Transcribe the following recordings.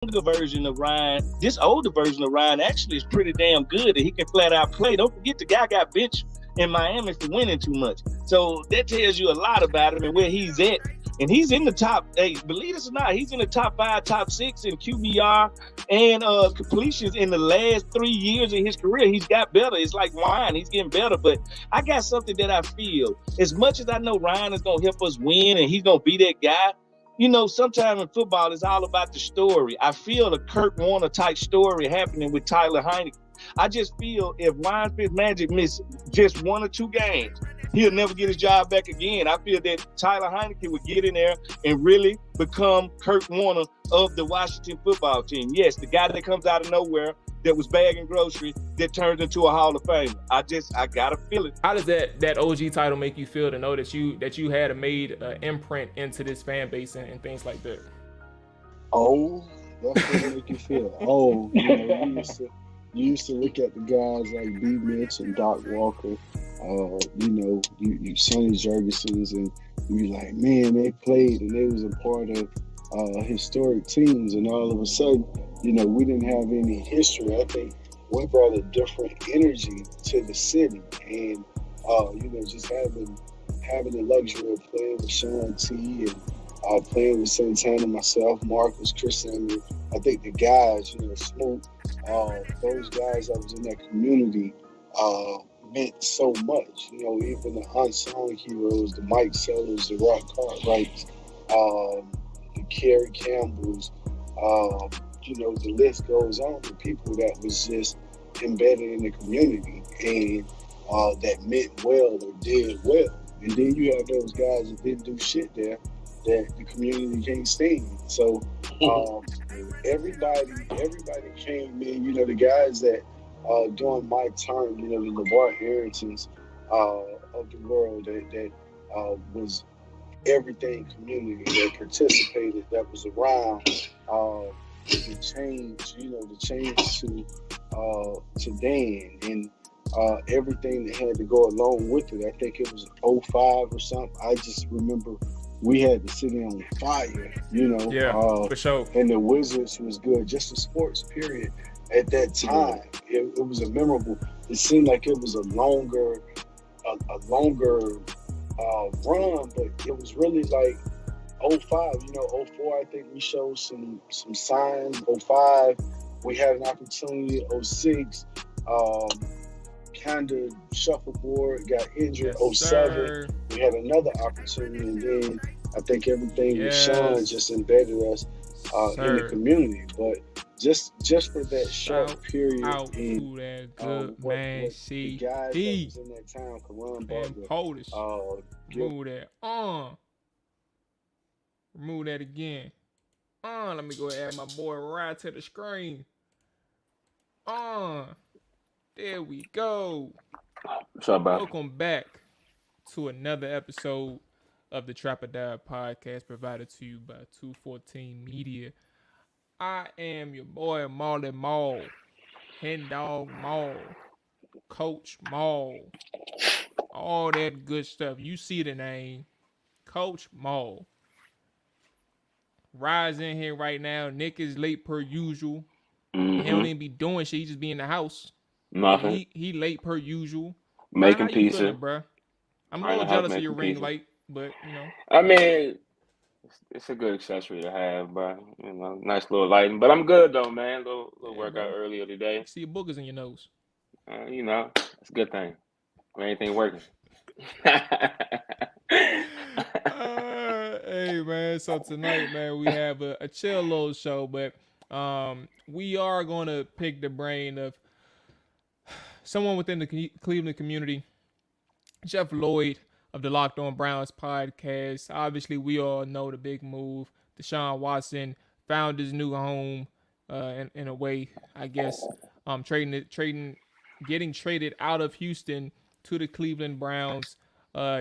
younger version of Ryan, this older version of Ryan actually is pretty damn good, and he can flat out play. Don't forget the guy got benched in Miami for winning too much. So that tells you a lot about him and where he's at. And he's in the top, hey, believe this or not, he's in the top 5, top 6 in QBR and completions in the last 3 years of his career. He's got better. It's like Ryan, he's getting better. But I got something that I feel, as much as I know Ryan is going to help us win and he's going to be that guy, sometimes in football, it's all about the story. I feel a Kurt Warner type story happening with Tyler Heineke. I just feel if Ryan Fitzmagic missed just 1 or 2 games, he'll never get his job back again. I feel that Tyler Heineke would get in there and really become Kurt Warner of the Washington football team. Yes, the guy that comes out of nowhere that was bagging groceries that turns into a Hall of Famer. I gotta feel it. How does that OG title make you feel to know that you had made an imprint into this fan base and things like that? Oh, that's what it make you feel. Oh, you used to look at the guys like B. Mitch and Doc Walker, you Sonny Jurgensen's, and you be like, man, they played and they was a part of historic teams, and all of a sudden, we didn't have any history. I think we brought a different energy to the city, and just having the luxury of playing with Sean T and playing with Santana, myself, Marcus, Chris Samuel. I think the guys, Smoot, those guys that was in that community meant so much. Even the unsung heroes, the Mike Sellers, the Rock Cartwrights, the Kerry Campbells, the list goes on. The people that was just embedded in the community and that meant well or did well. And then you have those guys that didn't do shit there that the community can't stand. So everybody came in, the guys that during my time, the LeVar Harringtons of the world that was everything community that participated, that was around, the change to Dan and everything that had to go along with it. I think it was 05 or something. I just remember we had the city on fire, Yeah, for sure. And the Wizards was good. Just the sports period at that time, it was a memorable. It seemed like it was a longer run, but it was really like 05. 04. I think we showed some signs. 05, we had an opportunity. 06. Kind of shuffleboard, got injured. Yes, 07, sir. we had another opportunity, and then I think everything with Sean just embedded us in the community. But just for that short period, out and that good man, what the guys that was in that town, Karan Butler, Polish. Remove that. Remove that again. Let me go ahead and add my boy right to the screen. There we go. What's up, bro? Welcome back to another episode of the Trap or Die podcast provided to you by 214 Media. I am your boy Marley Maul, Hen Dog Maul, Coach Maul, all that good stuff. You see the name, Coach Maul. Rise in here right now. Nick is late per usual. Mm-hmm. He don't even be doing shit. He just be in the house. Nothing. He late per usual. Making how you pizza, feeling, bro? I'm a little jealous of your ring light, but I mean, it's a good accessory to have, bro. Nice little lighting. But I'm good though, man. Little workout earlier today. I see your boogers in your nose. It's a good thing. When anything working. Hey man, so tonight, man, we have a chill little show, but we are gonna pick the brain of someone within the Cleveland community, Jeff Lloyd of the Locked On Browns podcast. Obviously, we all know the big move. Deshaun Watson found his new home in a way, I guess, getting traded out of Houston to the Cleveland Browns.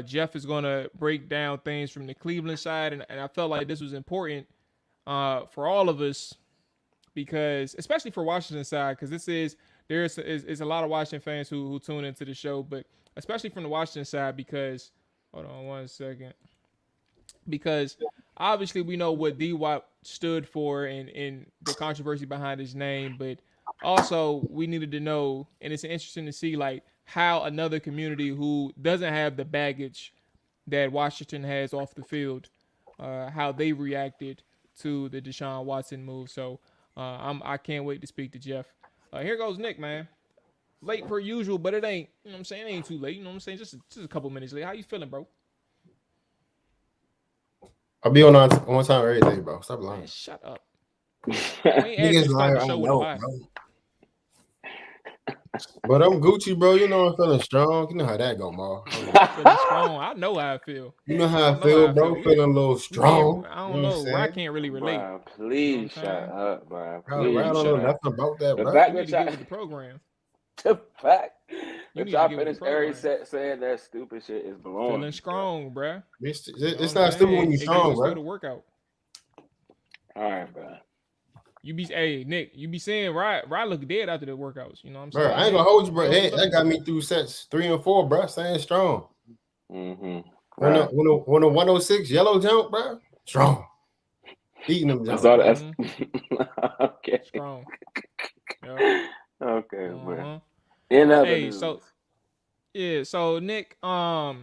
Jeff is going to break down things from the Cleveland side, and I felt like this was important for all of us, because especially for Washington side, because there's a lot of Washington fans who tune into the show, but especially from the Washington side, because hold on one second, because obviously we know what D-Wop stood for and the controversy behind his name, but also we needed to know, and it's interesting to see like how another community who doesn't have the baggage that Washington has off the field, how they reacted to the Deshaun Watson move. So I can't wait to speak to Jeff. Here goes Nick, man. Late per usual, but it ain't, you know what I'm saying? It ain't too late, you know what I'm saying? Just a couple minutes late. How you feeling, bro? I'll be on time every day, bro. Stop lying. Man, shut up. We ain't asked you to start the show with a lie. But I'm Gucci, bro. You know I'm feeling strong. You know how that go, Ma. Feeling strong. I know how I feel. You know how I feel, bro. Feeling a little strong. I don't know. I can't really relate. Bro, please shut up, bro. I don't know nothing about that, the bro. fact You need that to y'all, get with the program. the fact You that need y'all to get with finished the every program. set saying that stupid shit is baloney. Feeling strong, bruh. It's You know what not I'm stupid saying? when you're It strong, gets us through the bro. workout. All right, bro. Hey, Nick, you be saying Rod look dead after the workouts. You know what I'm Bro, saying? I ain't gonna hold you, bro. Build it That up. got me through sets 3 and 4, bro. Staying strong. Mm-hmm. When Right. a 106 yellow jump, bro, strong. Eating them That's jumps. all. That's okay. Strong. Yep. Okay, bro. Uh-huh. In other Hey, news. so Nick, I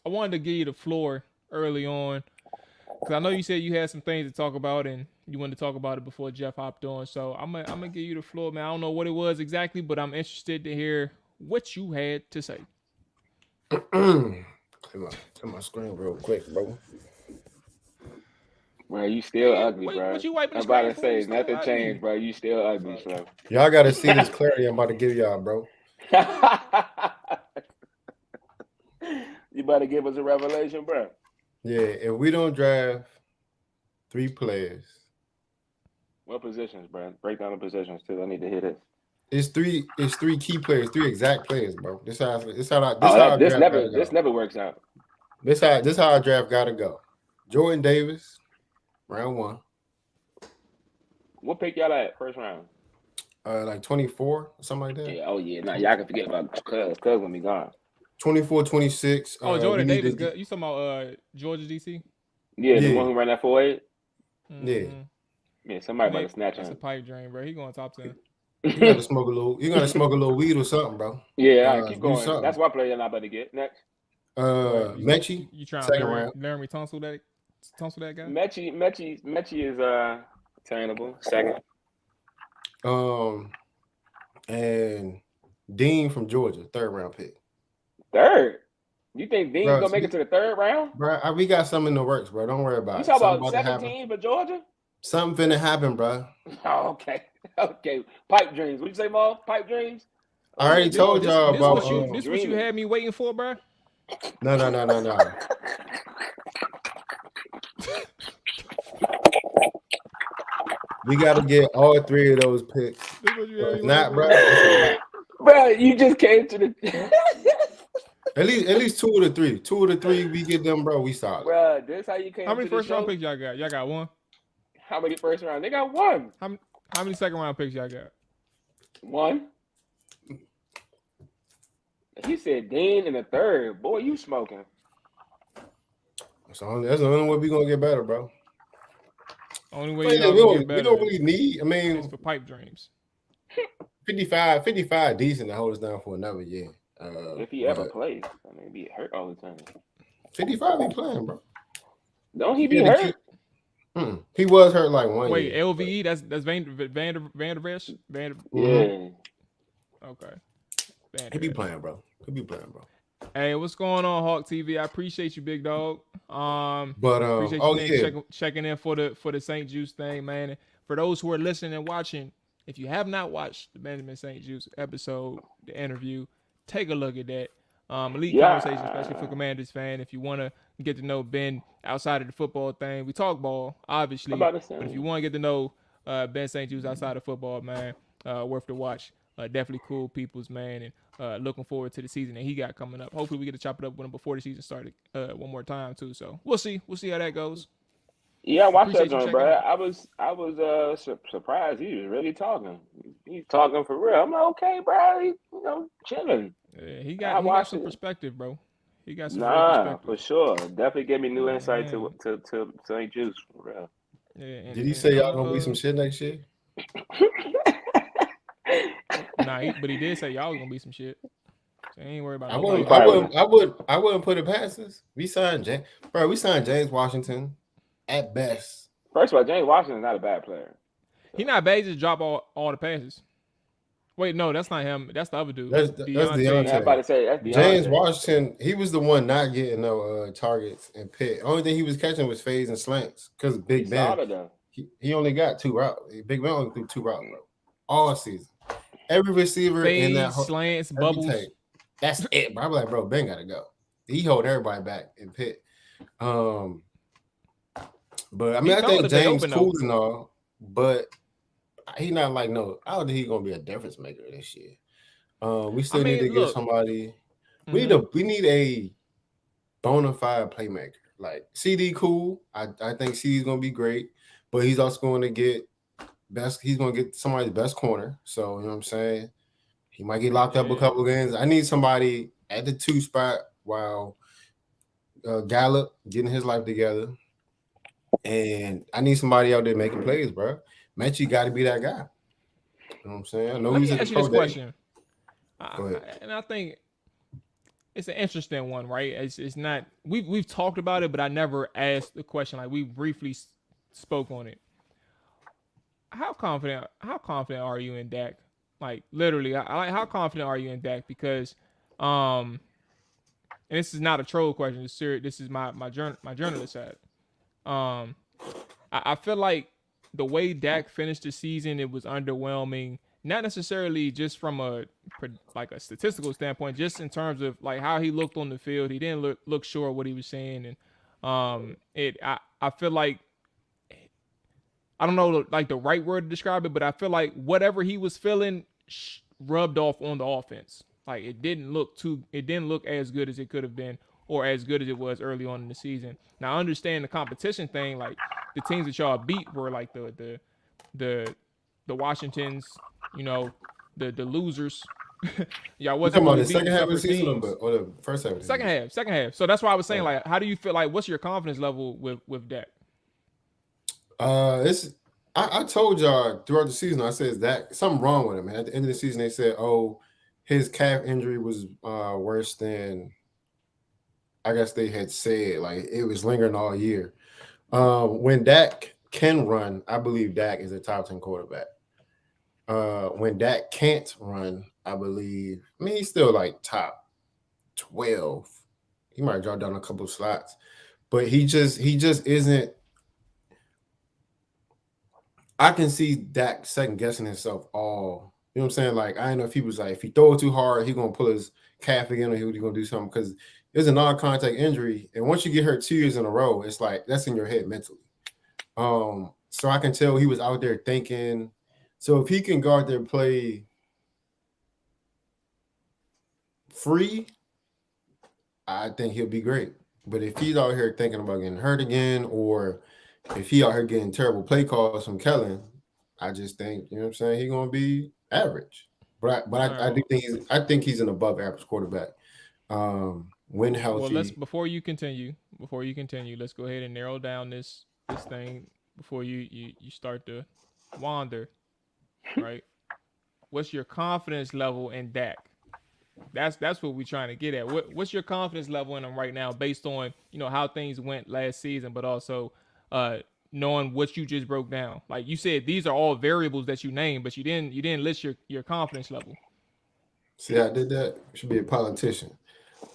wanted to give you the floor early on because I know you said you had some things to talk about and you wanted to talk about it before Jeff hopped on. So I'm gonna give you the floor, man. I don't know what it was exactly, but I'm interested to hear what you had to say. Clear my screen real quick, bro. Bro, you still ugly, bro. What you wiping I'm the about screen to for? You say still nothing ugly. changed, bro. You still ugly, bro. Y'all gotta see this clarity I'm about to give y'all, bro. You about to give us a revelation, bro? Yeah, if we don't draft 3 players, What positions, bro? Break down the positions too. I need to hear this. it's three key players, 3 exact players, bro. This how This never works out. This how our draft gotta go. Jordan Davis, round 1. What pick y'all at first round? Like 24 or something like that. Yeah. Oh yeah. Nah, y'all can forget about Cuz. Cuz when we gone. 24, 26. Jordan Davis, good. You talking about Georgia DC? Yeah, the one who ran that 4.8. Mm-hmm. Yeah, somebody about to snatch him. That's a pipe dream, bro. He going top 10. You gotta smoke a little weed or something, bro. Yeah, all right, keep going. That's one player you're not about to get. Next. Mechie. You trying second to round. Laramie Tunsil that guy? Mechie is attainable. Second. And Dean from Georgia, 3rd round pick. Third? You think Dean's gonna make it to the 3rd round? Bro, we got something in the works, bro. Don't worry about it. You talking about 17 for Georgia? Something finna happen, bro. Oh, okay. Pipe dreams. What'd you say, Ma? Pipe dreams? I already told y'all about this. What you had me waiting for, bro? No. We gotta get all 3 of those picks. If not, bro. Bro, you just came to the. At least 2 of the 3. 2 of the 3, we get them, bro. We solid. Bro, this how you came. How many to first round picks y'all got? Y'all got 1. How many first round? They got 1. How many second round picks y'all got? 1. He said Dean in the 3rd. Boy, you smoking. That's the only way we gonna get better, bro. Only way we don't really need. I mean, it's for pipe dreams. 55 decent to hold us down for another year. If he ever plays, I mean, be hurt all the time. 55 be playing, bro. Don't he be hurt? He was hurt like 1 Wait, year. LVE, that's Van der Vesch? Yeah. Okay. He be playing, bro. Hey, what's going on, Hawk TV? I appreciate you, big dog. Appreciate you checking in for the St. Juice thing, man. And for those who are listening and watching, if you have not watched the Benjamin St. Juice episode, the interview, take a look at that. Elite conversation, especially for Commanders fan. If you want to get to know Ben outside of the football thing, we talk ball, obviously. But if you want to get to know Ben St. Juice outside of football, man, worth the watch. Definitely cool peoples, man, and looking forward to the season that he got coming up. Hopefully we get to chop it up with him before the season started one more time too. So we'll see how that goes. Yeah, I watched that joint, bro. I was surprised he was really talking. He's talking for real. I'm like, okay, bro, chilling. Yeah, he got some perspective, bro. He got some great perspective. For sure. Definitely gave me new insight Man. to St. Juice for real. Yeah, Did he say y'all gonna be some shit next year? Nah, but he did say y'all was gonna be some shit. So ain't worried about I nobody. wouldn't put it past us. We signed James Washington at best. First of all, James Washington is not a bad player. He not bad. He just drop all the passes. Wait, no, that's not him. That's the other dude. That's Deontay. Yeah, I'm about to say that's Deontay. James Washington, he was the one not getting no targets and Pitt. Only thing he was catching was fades and slants because Big Ben. He only got 2 routes. Big Ben only threw 2 routes, bro, all season. Every receiver fades, in that slants, bubbles. Tape, that's it, bro. I'm like, bro, Ben gotta go. He hold everybody back in Pitt. But I mean, I think James cool and all, but he not like no. I don't think he's gonna be a difference maker this year. We still need to get somebody. We need a bona fide playmaker. Like CD, cool. I think CD's gonna be great, but he's also going to get best. He's gonna get somebody's best corner. So you know what I'm saying. He might get locked up a couple games. I need somebody at the 2 spot while Gallup getting his life together, and I need somebody out there making plays, bro. Mechie got to be that guy. You know what I'm saying? I know Let he's me ask you this question. Go ahead. And I think it's an interesting one, right? It's not we've talked about it, but I never asked the question. Like we briefly spoke on it. How confident are you in Dak? Like literally, how confident are you in Dak? Because and this is not a troll question. It's serious. This is my journalist side. I feel like the way Dak finished the season, it was underwhelming. Not necessarily just from a statistical standpoint, just in terms of like how he looked on the field. He didn't look sure what he was saying, and I feel like I don't know like the right word to describe it, but I feel like whatever he was feeling rubbed off on the offense. Like it didn't look as good as it could have been, or as good as it was early on in the season. Now I understand the competition thing, like the teams that y'all beat were like the Washingtons, you know, the losers. Y'all wasn't about really the second half of the season teams. or the first half of the season? Second half. So that's why I was saying, like, how do you feel? Like, what's your confidence level with Dak? I told y'all throughout the season, I said that something wrong with him. And at the end of the season, they said, oh, his calf injury was worse than I guess they had said. Like it was lingering all year. When Dak can run, I believe Dak is a top 10 quarterback. When Dak can't run, I mean, he's still like top 12. He might drop down a couple of slots, but he just isn't. I can see Dak second guessing himself all. You know what I'm saying? Like, I don't know if he was like, if he throw it too hard, he's going to pull his calf again or he's going to do something because it's a non-contact injury. And once you get hurt 2 years in a row, it's like, that's in your head mentally. So I can tell he was out there thinking. So if he can go out there and play free, I think he'll be great. But if he's out here thinking about getting hurt again, or if he out here getting terrible play calls from Kellen, I just think, you know what I'm saying, he's gonna be average. But I think he's an above average quarterback. When healthy. Well, before you continue, let's go ahead and narrow down this thing before you start to wander. Right? What's your confidence level in Dak? That's what we're trying to get at. What's your confidence level in him right now, based on how things went last season, but also knowing what you just broke down. Like you said, these are all variables that you named, but you didn't list your confidence level. See, I did that. I should be a politician.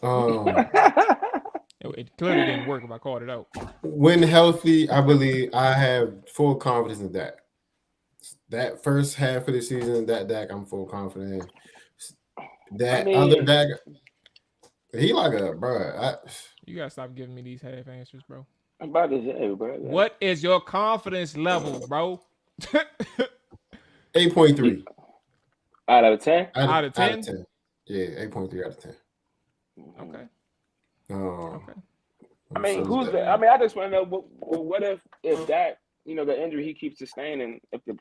It clearly didn't work if I called it out. When healthy, I believe I have full confidence in Dak. That first half of the season, that Dak, I'm full confident in. Other Dak, he like a bro. You gotta stop giving me these half answers, bro. I'm about to say, bro. What is your confidence level, bro? 8.3 out of 10. Out of 10. Yeah, 8.3 out of 10. Okay. Okay. I mean, who's that? I mean, I just want to know what if that the injury he keeps sustaining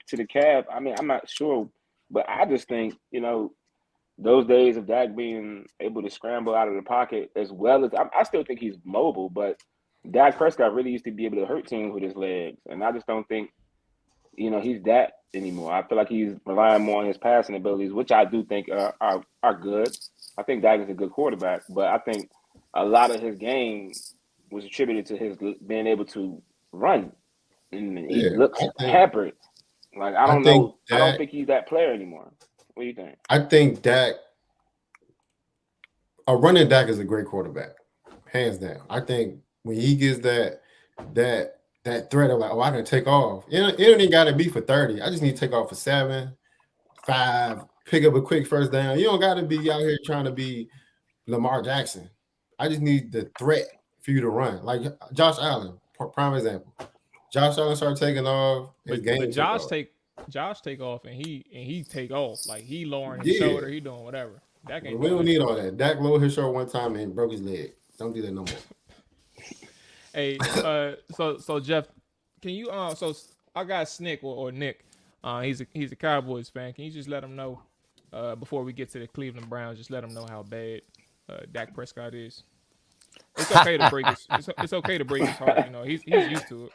to the calf. I mean, I'm not sure, but I just think those days of Dak being able to scramble out of the pocket as well as I still think he's mobile, but Dak Prescott really used to be able to hurt teams with his legs, and I just don't think he's that anymore. I feel like he's relying more on his passing abilities, which I do think are good. I think Dak is a good quarterback, but I think a lot of his game was attributed to his being able to run, and he Yeah, looks hampered. Like I I don't think know. I don't think he's that player anymore. What do you think? I think Dak, a running Dak is a great quarterback, hands down. I think when he gets that threat of like, oh, I can take off. It don't even got to be for 30. I just need to take off for 7, 5, pick up a quick first down. You don't got to be out here trying to be Lamar Jackson. I just need the threat for you to run. Like Josh Allen, prime example. Josh Allen started taking off. His but Josh take off and he take off. Like he lowering his shoulder, he doing whatever. We don't need all that. Dak lowered his shoulder one time and broke his leg. Don't do that no more. Hey, so Jeff, can you so I got Snick or Nick. He's a Cowboys fan. Can you just let him know before we get to the Cleveland Browns? Just let him know how bad Dak Prescott is. It's okay to break his. It's okay to break his heart. He's used to it.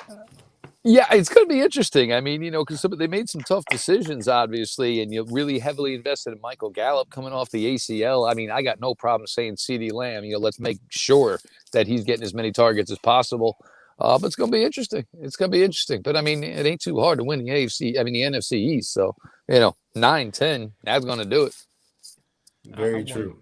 Yeah, it's going to be interesting. I mean, because they made some tough decisions, obviously, and you really heavily invested in Michael Gallup coming off the ACL. I mean, I got no problem saying CeeDee Lamb. Let's make sure that he's getting as many targets as possible. But it's going to be interesting. It's going to be interesting. But I mean, it ain't too hard to win the the NFC East. So 9-10, that's going to do it. Very true.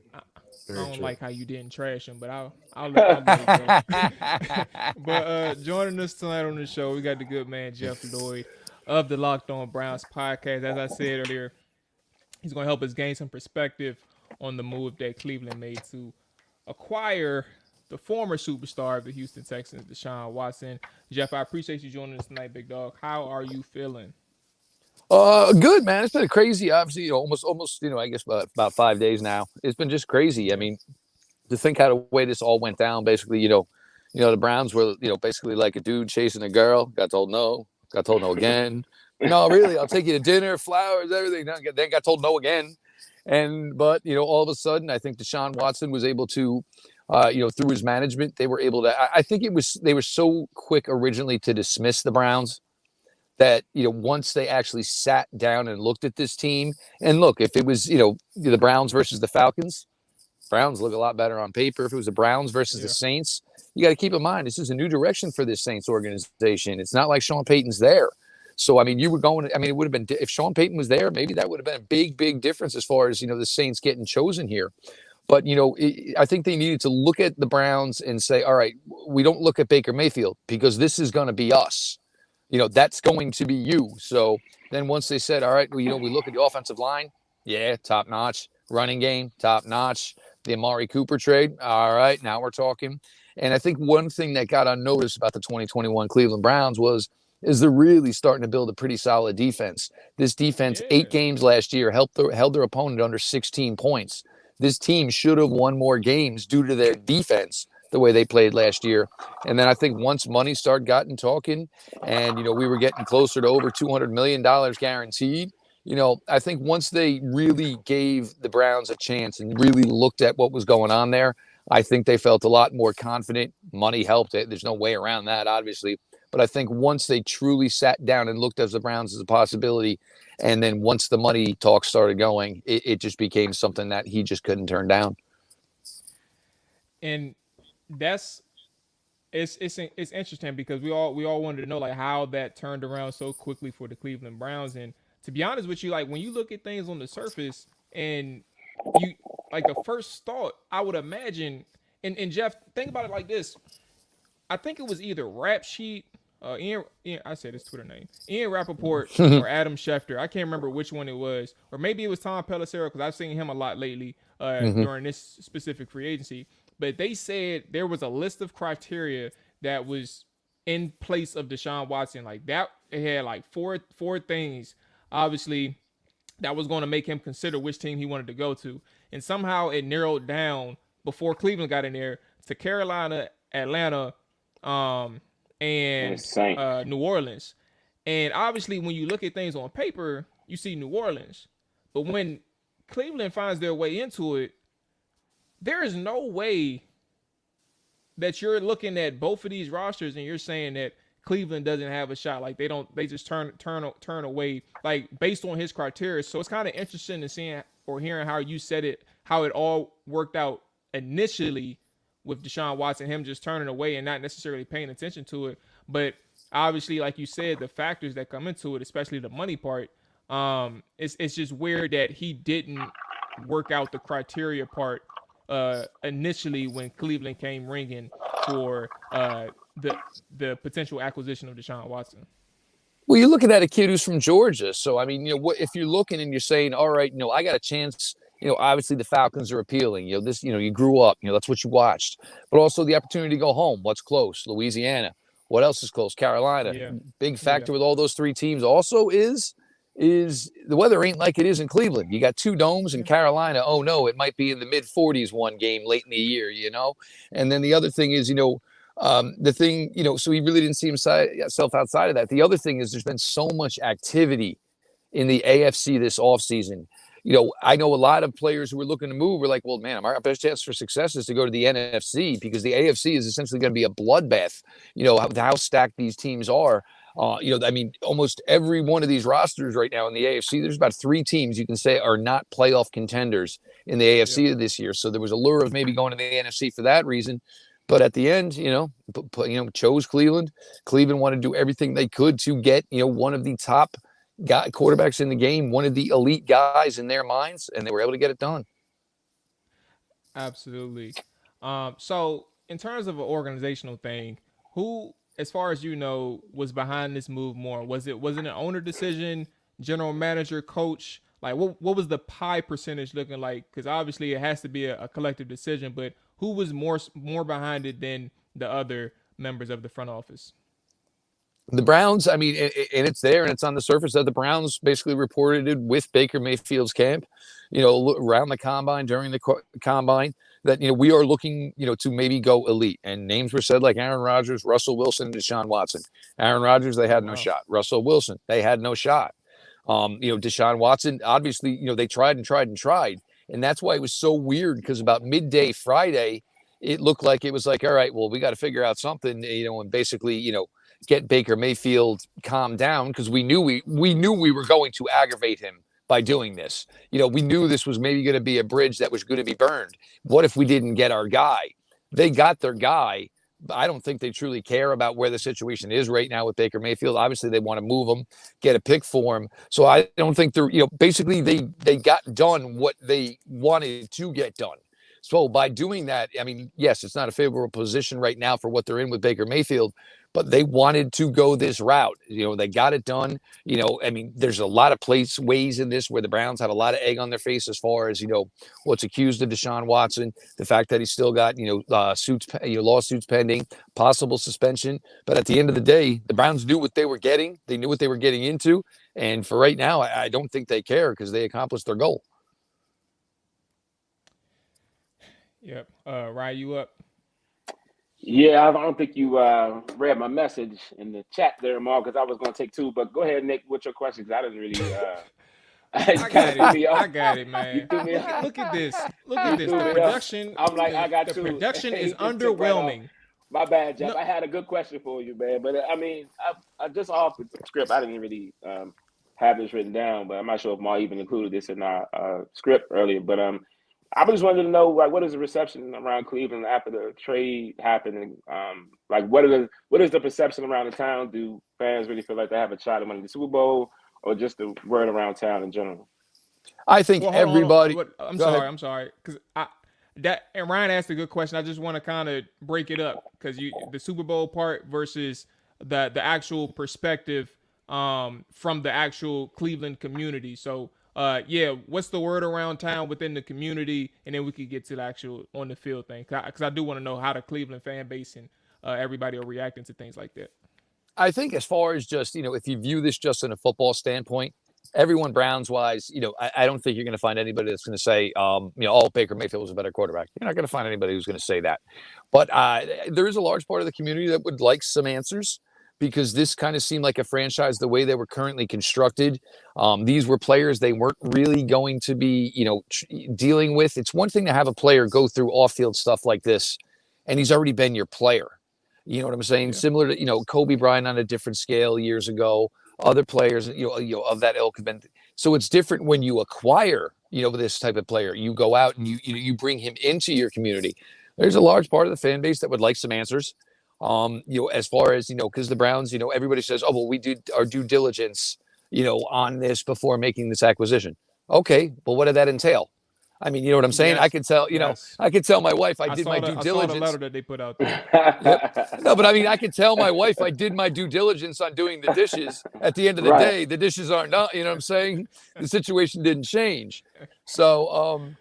I don't like how you didn't trash him, but I'll let it go. But joining us tonight on the show, we got the good man Jeff Lloyd of the Locked On Browns podcast. As I said earlier, he's going to help us gain some perspective on the move that Cleveland made to acquire the former superstar of the Houston Texans, Deshaun Watson. Jeff, I appreciate you joining us tonight, big dog. How are you feeling? Good, man. It's been crazy. Obviously, almost, I guess about 5 days now. It's been just crazy. I mean, to think how the way this all went down, basically, the Browns were, basically like a dude chasing a girl. Got told no again. No, really, I'll take you to dinner, flowers, everything. Then got told no again. But all of a sudden, I think Deshaun Watson was able to, through his management, they were able to. I think they were so quick originally to dismiss the Browns that, once they actually sat down and looked at this team, and look, if it was, the Browns versus the Falcons, Browns look a lot better on paper. If it was the Browns versus the Saints, you got to keep in mind, this is a new direction for this Saints organization. It's not like Sean Payton's there. So, I mean, it would have been, if Sean Payton was there, maybe that would have been a big, big difference as far as, the Saints getting chosen here. But, I think they needed to look at the Browns and say, all right, we don't look at Baker Mayfield because this is going to be us. That's going to be you. So then once they said, all right, we look at the offensive line. Yeah, top notch. Running game, top notch. The Amari Cooper trade. All right, now we're talking. And I think one thing that got unnoticed about the 2021 Cleveland Browns is they're really starting to build a pretty solid defense. This defense, 8 games last year, held their opponent under 16 points. This team should have won more games due to their defense, the way they played last year. And then I think once money started talking and, we were getting closer to over $200 million guaranteed, I think once they really gave the Browns a chance and really looked at what was going on there, I think they felt a lot more confident. Money helped it. There's no way around that, obviously. But I think once they truly sat down and looked at the Browns as a possibility, and then once the money talk started going, it just became something that he just couldn't turn down. And it's interesting because we all wanted to know like how that turned around so quickly for the Cleveland Browns. And to be honest with you, like when you look at things on the surface and you like the first thought, I would imagine, and Jeff, think about it like this. I think it was either Rap Sheet, Ian, I said his Twitter name, Ian Rappaport or Adam Schefter. I can't remember which one it was, or maybe it was Tom Pelissero because I've seen him a lot lately during this specific free agency. But they said there was a list of criteria that was in place of Deshaun Watson. Like that, it had like four things, obviously, that was going to make him consider which team he wanted to go to. And somehow it narrowed down before Cleveland got in there to Carolina, Atlanta, and New Orleans. And obviously, when you look at things on paper, you see New Orleans. But when Cleveland finds their way into it, there is no way that you're looking at both of these rosters and you're saying that Cleveland doesn't have a shot. Like they just turn away, like based on his criteria. So it's kind of interesting to seeing or hearing how you said it, how it all worked out initially with Deshaun Watson, him just turning away and not necessarily paying attention to it. But obviously, like you said, the factors that come into it, especially the money part, it's just weird that he didn't work out the criteria part initially when Cleveland came ringing for the potential acquisition of Deshaun Watson. Well, you're looking at a kid who's from Georgia. So, I mean, if you're looking and you're saying, all right, I got a chance, obviously the Falcons are appealing. You grew up, that's what you watched. But also the opportunity to go home. What's close? Louisiana. What else is close? Carolina. Yeah. Big factor with all those three teams also is the weather ain't like it is in Cleveland. You got two domes in Carolina. Oh, no, it might be in the mid-40s one game late in the year, And then the other thing is, the thing, so he really didn't see himself outside of that. The other thing is there's been so much activity in the AFC this offseason. I know a lot of players who were looking to move were like, well, man, our best chance for success is to go to the NFC because the AFC is essentially going to be a bloodbath, how stacked these teams are. Almost every one of these rosters right now in the AFC, there's about three teams you can say are not playoff contenders in the AFC this year. So there was a lure of maybe going to the NFC for that reason. But at the end, chose Cleveland. Cleveland wanted to do everything they could to get, one of the top quarterbacks in the game, one of the elite guys in their minds, and they were able to get it done. Absolutely. So in terms of an organizational thing, who, as far as was behind this move more? Was it an owner decision, general manager, coach? Like what was the pie percentage looking like? Because obviously it has to be a collective decision, but who was more behind it than the other members of the front office? The Browns, and it's there and it's on the surface that the Browns basically reported it with Baker Mayfield's camp, around the combine, during the combine, that, we are looking, to maybe go elite. And names were said like Aaron Rodgers, Russell Wilson, and Deshaun Watson. Aaron Rodgers, they had no shot. Russell Wilson, they had no shot. Deshaun Watson, obviously, they tried. And that's why it was so weird, because about midday Friday, it looked like it was like, all right, well, we got to figure out something, and basically, get Baker Mayfield calmed down, because we knew we were going to aggravate him by doing this. We knew this was maybe going to be a bridge that was going to be burned. What if we didn't get our guy? They got their guy. I don't think they truly care about where the situation is right now with Baker Mayfield. Obviously, they want to move him, get a pick for him. So I don't think they're, basically they got done what they wanted to get done. So by doing that, yes, it's not a favorable position right now for what they're in with Baker Mayfield, but they wanted to go this route. They got it done. There's a lot of ways in this where the Browns have a lot of egg on their face as far as, what's accused of Deshaun Watson, the fact that he's still got, lawsuits pending, possible suspension. But at the end of the day, the Browns knew what they were getting. They knew what they were getting into. And for right now, I don't think they care, because they accomplished their goal. Yep. Ryan, you up? Yeah, I don't think you read my message in the chat there, Mark, because I was going to take two. But go ahead, Nick, with your questions. I didn't really. I got it, man. Look at this. The production. I'm like, I got the two. The production is underwhelming. Right, my bad, Jeff. No. I had a good question for you, man. But I just off the script, I didn't really have this written down, but I'm not sure if Mark even included this in our script earlier. But I just wanted to know, like, what is the reception around Cleveland after the trade happened? What is the perception around the town? Do fans really feel like they have a shot at winning the Super Bowl, or just the word around town in general? I think everybody. I'm sorry, because and Ryan asked a good question. I just want to kind of break it up, because the Super Bowl part versus the actual perspective from the actual Cleveland community. So. What's the word around town within the community, and then we could get to the actual on the field thing, because I do want to know how the Cleveland fan base and everybody are reacting to things like that. I think as far as just, if you view this just in a football standpoint, everyone Browns wise, I don't think you're going to find anybody that's going to say, Baker Mayfield was a better quarterback. You're not going to find anybody who's going to say that. But there is a large part of the community that would like some answers. because this kind of seemed like a franchise the way they were currently constructed. These were players they weren't really going to be, dealing with. It's one thing to have a player go through off-field stuff like this, and he's already been your player. You know what I'm saying? Yeah. Similar to, Kobe Bryant on a different scale years ago. Other players, of that ilk have been. So it's different when you acquire, this type of player. You go out and you bring him into your community. There's a large part of the fan base that would like some answers. As far as, because the Browns, everybody says, oh, well, we did our due diligence, on this before making this acquisition. Okay, but what did that entail? I mean, you know what I'm saying? Yes. I could tell, I could tell my wife I did my due diligence. I saw the letter that they put out there. Yep. No, but I mean, I could tell my wife I did my due diligence on doing the dishes. At the end of the day, the dishes aren't done. You know what I'm saying? The situation didn't change. So,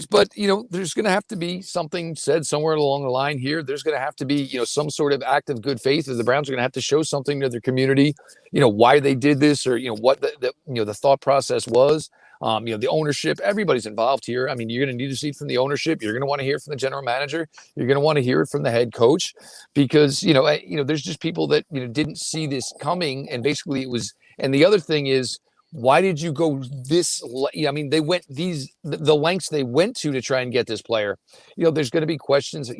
but there's going to have to be something said somewhere along the line here. There's going to have to be, some sort of act of good faith. The Browns are going to have to show something to their community, why they did this, or what the thought process was. The ownership, everybody's involved here. I mean, you're going to need to see it from the ownership. You're going to want to hear from the general manager. You're going to want to hear it from the head coach, because there's just people that didn't see this coming, and basically it was. And the other thing is, why did you go this? I mean, they went the lengths they went to try and get this player. There's going to be questions.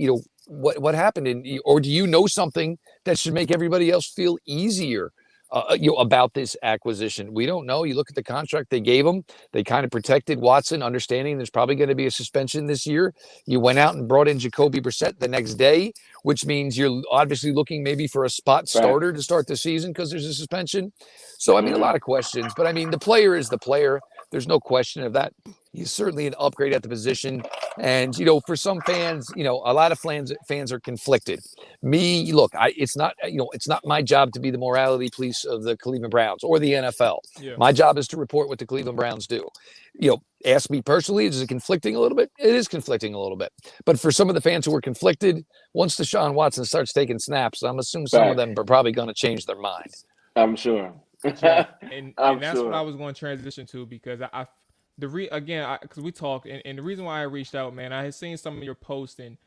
What happened, or do you know something that should make everybody else feel easier? About this acquisition? We don't know. You look at the contract they gave him. They kind of protected Watson, understanding there's probably going to be a suspension this year. You went out and brought in Jacoby Brissett the next day, which means you're obviously looking maybe for a spot starter to start the season because there's a suspension. So, I mean, a lot of questions. But, I mean, the player is the player. There's no question of that. He's certainly an upgrade at the position. And, for some fans, a lot of fans are conflicted. Me, look, it's not my job to be the morality police of the Cleveland Browns or the NFL. Yeah. My job is to report what the Cleveland Browns do. Ask me personally, is it conflicting a little bit? It is conflicting a little bit. But for some of the fans who are conflicted, once Deshaun Watson starts taking snaps, I'm assuming some of them are probably going to change their mind. I'm sure. and that's what I was going to transition to, because because we talk, and the reason why I reached out, man, I had seen some of your posts, and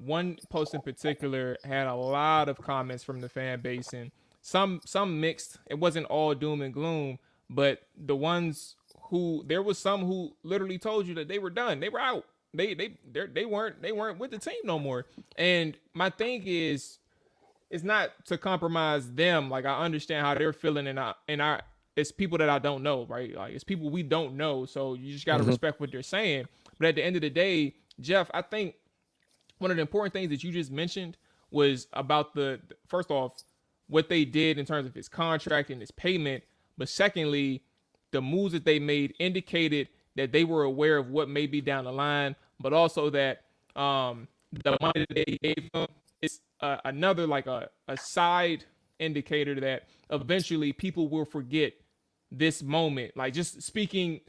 one post in particular had a lot of comments from the fan base, and some mixed. It wasn't all doom and gloom, but there was some who literally told you that they were done, they were out, they weren't with the team no more. And my thing is, it's not to compromise them. Like, I understand how they're feeling, and it's people that I don't know, right? Like, it's people we don't know, so you just got to respect what they're saying. But at the end of the day, Jeff, I think one of the important things that you just mentioned was about first off, what they did in terms of his contract and his payment. But secondly, the moves that they made indicated that they were aware of what may be down the line, but also that the money that they gave him is another, like a side indicator that eventually people will forget this moment. Like, just speaking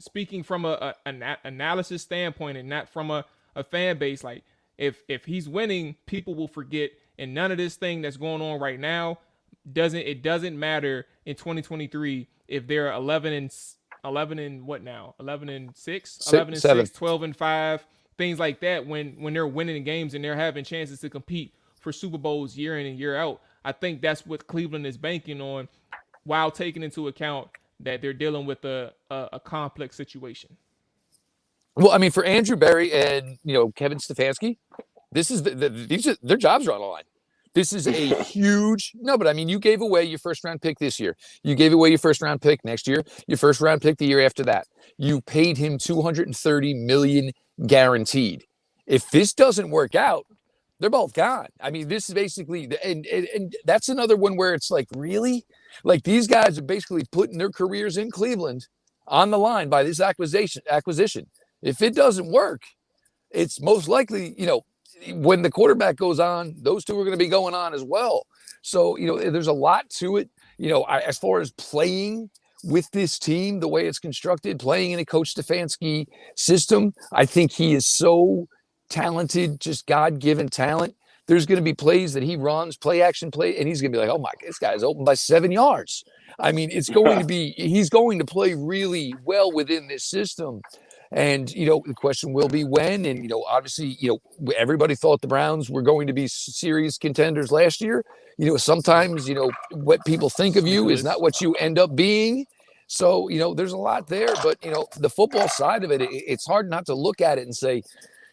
from an analysis standpoint and not from a fan base, like if he's winning, people will forget, and none of this thing that's going on right now doesn't matter in 2023 if they're 11 and what now? 11 and 6, 11 and 6, 12 and 5, things like that, when they're winning games and they're having chances to compete for Super Bowls year in and year out. I think that's what Cleveland is banking on, while taking into account that they're dealing with a complex situation. Well, I mean, for Andrew Berry and Kevin Stefanski, this is their jobs are on the line. This is a huge but I mean, you gave away your first round pick this year. You gave away your first round pick next year. Your first round pick the year after that. You paid him $230 million guaranteed. If this doesn't work out, they're both gone. I mean, this is basically, and that's another one where it's like, really? Like, these guys are basically putting their careers in Cleveland on the line by this acquisition. If it doesn't work, it's most likely, when the quarterback goes on, those two are going to be going on as well. So, there's a lot to it. As far as playing with this team, the way it's constructed, playing in a Coach Stefanski system, I think he is so talented, just God-given talent. There's going to be plays that he runs, play action play, and he's going to be like, oh my, this guy's open by 7 yards. I mean, it's going to be, he's going to play really well within this system. And, the question will be when. And, obviously, everybody thought the Browns were going to be serious contenders last year. sometimes, what people think of you is not what you end up being. So, there's a lot there, but, the football side of it, it's hard not to look at it and say,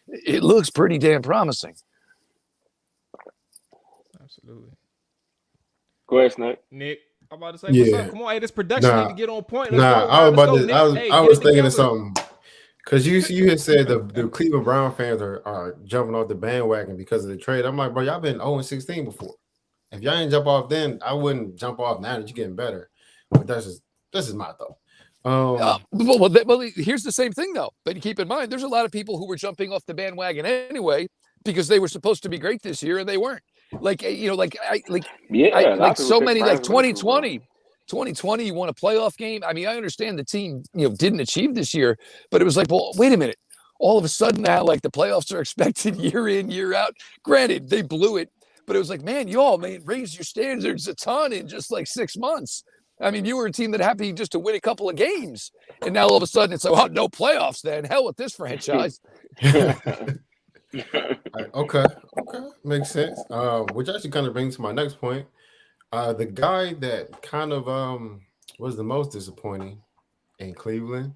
it looks pretty damn promising. Absolutely. Go ahead, Snake. Nick, I'm about to say, what's up? Come on, hey, this production need to get on point. I was thinking of something. Because you had said the Cleveland Brown fans are jumping off the bandwagon because of the trade. I'm like, bro, y'all been 0-16 before. If y'all ain't jump off then, I wouldn't jump off now that you're getting better. But this is my thought. Well, here's the same thing though. But keep in mind, there's a lot of people who were jumping off the bandwagon anyway because they were supposed to be great this year and they weren't. Like so many, like 2020. 2020, you won a playoff game. I mean, I understand the team, didn't achieve this year, but it was like, well, wait a minute. All of a sudden now, like the playoffs are expected year in, year out. Granted, they blew it, but it was like, man, raised your standards a ton in just like 6 months. I mean, you were a team that happy just to win a couple of games. And now all of a sudden it's like, oh, no playoffs then. Hell with this franchise. Okay. Makes sense. Which actually kind of brings to my next point. The guy that kind of was the most disappointing in Cleveland,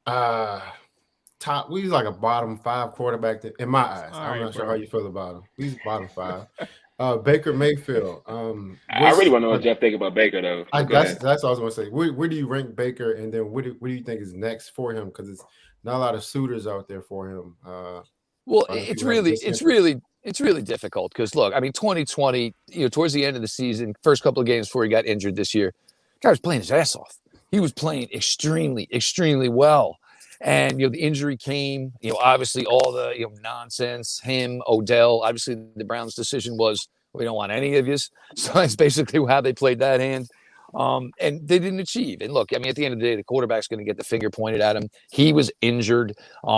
he's like a bottom 5 quarterback in my eyes. I'm not sure how you feel about him. He's bottom 5. Baker Mayfield. I really want to know what Jeff think about Baker though. That's what I was going to say. Where do you rank Baker, and then what do you think is next for him? Because it's not a lot of suitors out there for him. Well, it's really difficult because look, I mean, 2020, towards the end of the season, first couple of games before he got injured this year, guy was playing his ass off. He was playing extremely, extremely well. And, the injury came, obviously all the, nonsense, him, Odell, obviously the Browns' decision was, we don't want any of you. So that's basically how they played that hand. And they didn't achieve. And look, I mean, at the end of the day, the quarterback's going to get the finger pointed at him. He was injured.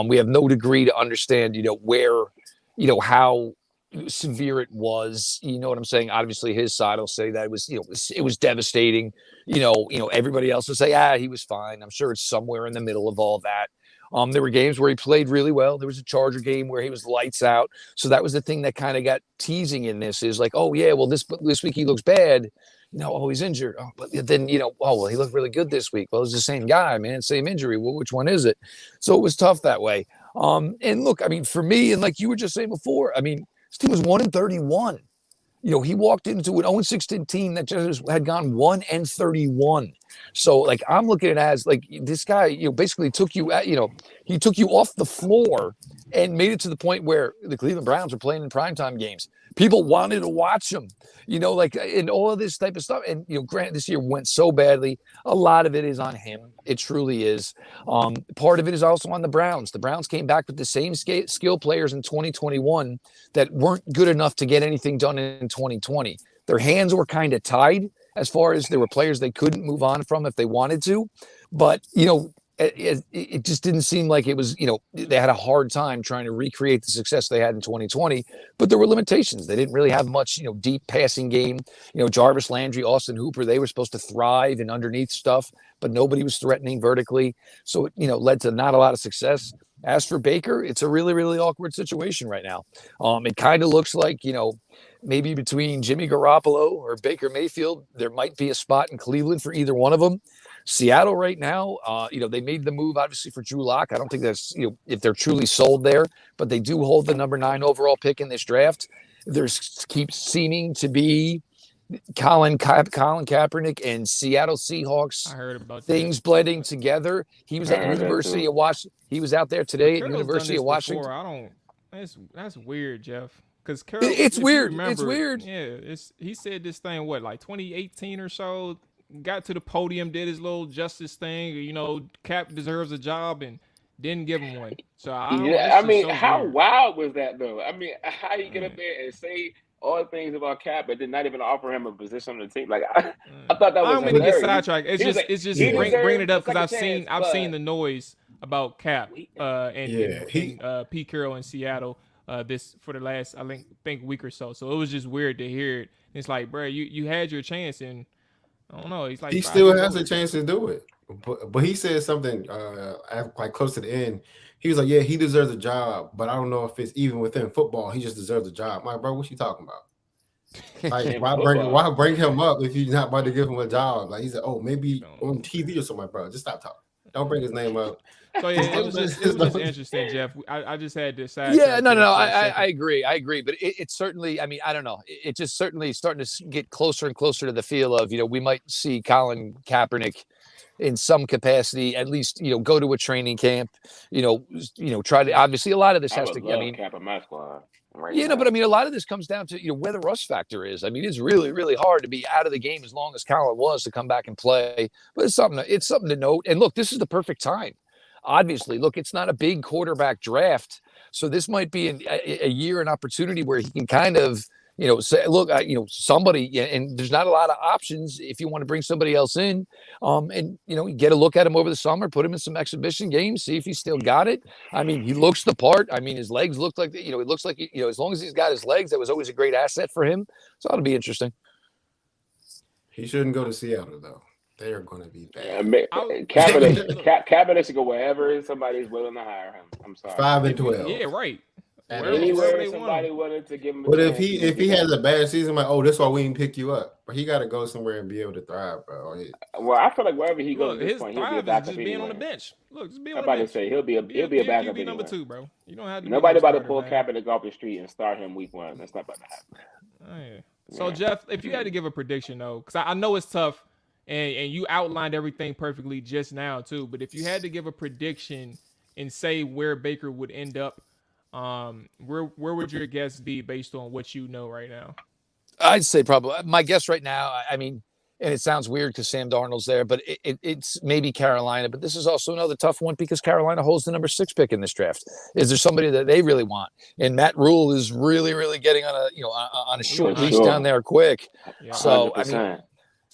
We have no degree to understand, where, how severe it was. You know what I'm saying? Obviously, his side will say that it was, it was devastating. Everybody else will say, he was fine. I'm sure it's somewhere in the middle of all that. There were games where he played really well. There was a Charger game where he was lights out. So that was the thing that kind of got teasing in this is like, oh yeah, well this week he looks bad. He's injured. Oh, but then, he looked really good this week. Well, it's the same guy, man, same injury. Well, which one is it? So it was tough that way. And look, I mean, for me, and like you were just saying before, I mean, this team was 1-31. He walked into an 0-16 team that just had gone 1-31. So, like, I'm looking at it as like this guy, basically took you he took you off the floor and made it to the point where the Cleveland Browns were playing in primetime games. People wanted to watch them, and all of this type of stuff. And, granted, this year went so badly. A lot of it is on him. It truly is. Part of it is also on the Browns. The Browns came back with the same skill players in 2021 that weren't good enough to get anything done in 2020. Their hands were kind of tied as far as there were players they couldn't move on from if they wanted to. But, it just didn't seem like it was, they had a hard time trying to recreate the success they had in 2020, but there were limitations. They didn't really have much, deep passing game. Jarvis Landry, Austin Hooper, they were supposed to thrive in underneath stuff, but nobody was threatening vertically. So it, led to not a lot of success. As for Baker, it's a really, really awkward situation right now. It kind of looks like, maybe between Jimmy Garoppolo or Baker Mayfield, there might be a spot in Cleveland for either one of them. Seattle right now, they made the move obviously for Drew Lock. I don't think that's, if they're truly sold there, but they do hold the number 9 overall pick in this draft. There keeps seeming to be Colin Kaepernick and Seattle Seahawks. I heard about things blending together. He was at the University of Washington. He was out there today at University of Washington. That's weird, Jeff. Because it's weird. It's weird. Yeah, he said this thing like 2018 or so. Got to the podium, did his little justice thing. Cap deserves a job and didn't give him one. So how wild was that though? I mean, how you get up there and say all the things about Cap, but did not even offer him a position on the team? Like I thought that was. I'm gonna get sidetracked. It's just bringing it up because I've seen the noise about Cap and Pete Carroll in Seattle this for the last I think week or so. So it was just weird to hear it. It's like, bro, you had your chance and. I don't know. He's like he still has a chance to do it, but he said something like close to the end. He was like, "Yeah, he deserves a job, but I don't know if it's even within football. He just deserves a job." I'm like, bro, what you talking about? Like, why bring him up if you're not about to give him a job? Like, he said, oh, maybe on TV or something, bro. Just stop talking. Don't bring his name up. So yeah, it was just interesting, Jeff. I just had this side. Yeah, no, I agree. But it's certainly, I mean, I don't know. It just certainly starting to get closer and closer to the feel of, we might see Colin Kaepernick in some capacity, at least, go to a training camp, try to, obviously a lot of this has to, cap in my squad. But I mean, a lot of this comes down to, where the rust factor is. I mean, it's really, really hard to be out of the game as long as Colin was to come back and play, but it's something to note. And look, this is the perfect time. Obviously, look, it's not a big quarterback draft. So this might be a year, an opportunity where he can kind of, say, look, somebody, and there's not a lot of options if you want to bring somebody else in, and, get a look at him over the summer, put him in some exhibition games, see if he's still got it. I mean, he looks the part. I mean, his legs look like, it looks like, as long as he's got his legs, that was always a great asset for him. So that'll be interesting. He shouldn't go to Seattle, though. They are going to be bad. Kaepernick should go wherever somebody's willing to hire him. I'm sorry. 5 and 12. Yeah, right. Anywhere somebody wanted to give him. But if he has a bad season, like, oh, that's why we didn't pick you up. But he got to go somewhere and be able to thrive, bro. Well, I feel like wherever he goes, his point, thrive he'll be a backup is just anyway. being on the bench. Look, just being I'm on the about bench. to say he'll be a backup QB number anyway. 2, bro. You don't have to. Nobody about to pull Kaepernick off the street and start him week 1. That's not about to happen. Oh, yeah. So Jeff, if you had to give a prediction though, because I know it's tough, and you outlined everything perfectly just now too. But if you had to give a prediction and say where Baker would end up, where would your guess be based on what you know right now? I'd say probably my guess right now. I mean, and it sounds weird because Sam Darnold's there, but it's maybe Carolina. But this is also another tough one because Carolina holds the number 6 pick in this draft. Is there somebody that they really want? And Matt Rule is really, really getting on a short leash down there quick. Yeah. So 100%.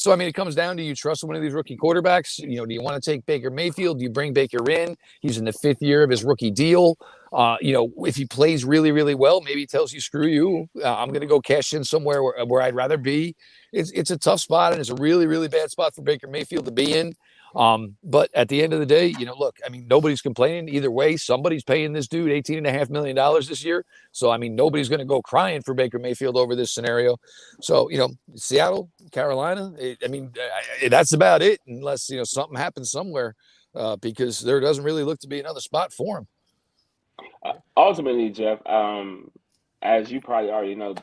I mean, it comes down to you trust one of these rookie quarterbacks. Do you want to take Baker Mayfield? Do you bring Baker in? He's in the 5th year of his rookie deal. If he plays really, really well, maybe he tells you, screw you. I'm going to go cash in somewhere where I'd rather be. It's a tough spot, and it's a really, really bad spot for Baker Mayfield to be in. But at the end of the day, look, I mean, nobody's complaining either way. Somebody's paying this dude $18.5 million this year. So, I mean, nobody's going to go crying for Baker Mayfield over this scenario. So, Seattle, Carolina, that's about it unless, something happens somewhere because there doesn't really look to be another spot for him. Ultimately, Jeff, as you probably already know,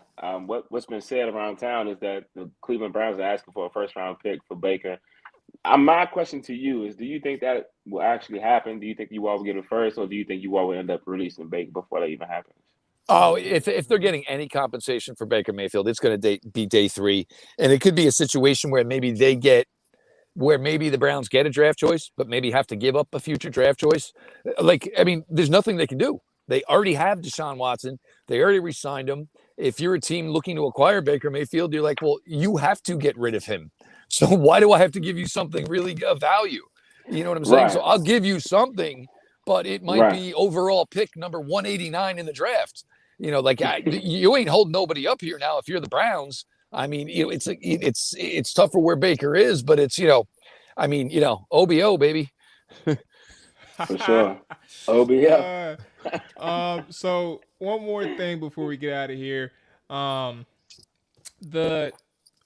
what's been said around town is that the Cleveland Browns are asking for a first-round pick for Baker. My question to you is, do you think that will actually happen? Do you think you all will get it first, or do you think you all will end up releasing Baker before that even happens? Oh, if they're getting any compensation for Baker Mayfield, it's going to be day 3. And it could be a situation where maybe the Browns get a draft choice, but maybe have to give up a future draft choice. There's nothing they can do. They already have Deshaun Watson. They already re-signed him. If you're a team looking to acquire Baker Mayfield, you're like, well, you have to get rid of him. So why do I have to give you something really of value? You know what I'm saying? Right. So I'll give you something, but it might be overall pick number 189 in the draft. You ain't holding nobody up here now if you're the Browns. I mean, it's tough for where Baker is, but it's, OBO, baby. For sure. OBO. So one more thing before we get out of here. The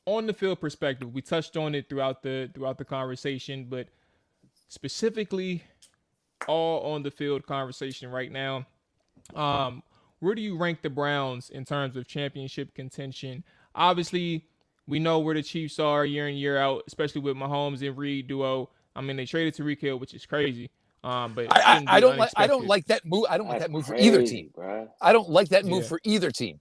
on the field perspective, we touched on it throughout the conversation, but specifically all on the field conversation right now. Where do you rank the Browns in terms of championship contention? Obviously, we know where the Chiefs are year in, year out, especially with Mahomes and Reed duo. I mean, they traded Tyreek Hill, which is crazy. But I don't like that move. I don't like that move for either team. Bro. I don't like that move for either team.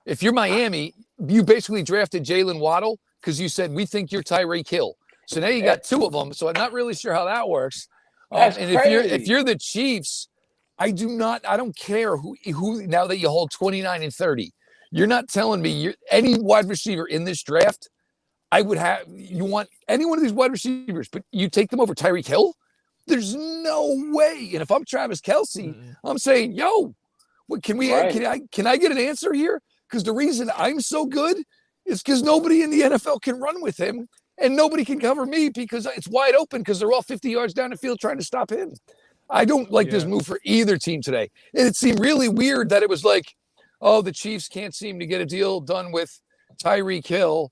If you're Miami, you basically drafted Jalen Waddle because you said we think you're Tyreek Hill. So now you got 2 of them. So I'm not really sure how that works. And if you're the Chiefs, I don't care who now that you hold 29 and 30. You're not telling me any wide receiver in this draft. You want any one of these wide receivers, but you take them over Tyreek Hill? There's no way. And if I'm Travis Kelce, I'm saying, yo, can I get an answer here? Because the reason I'm so good is because nobody in the NFL can run with him and nobody can cover me because it's wide open because they're all 50 yards down the field trying to stop him. I don't like this move for either team today. And it seemed really weird that it was like, oh, the Chiefs can't seem to get a deal done with Tyreek Hill.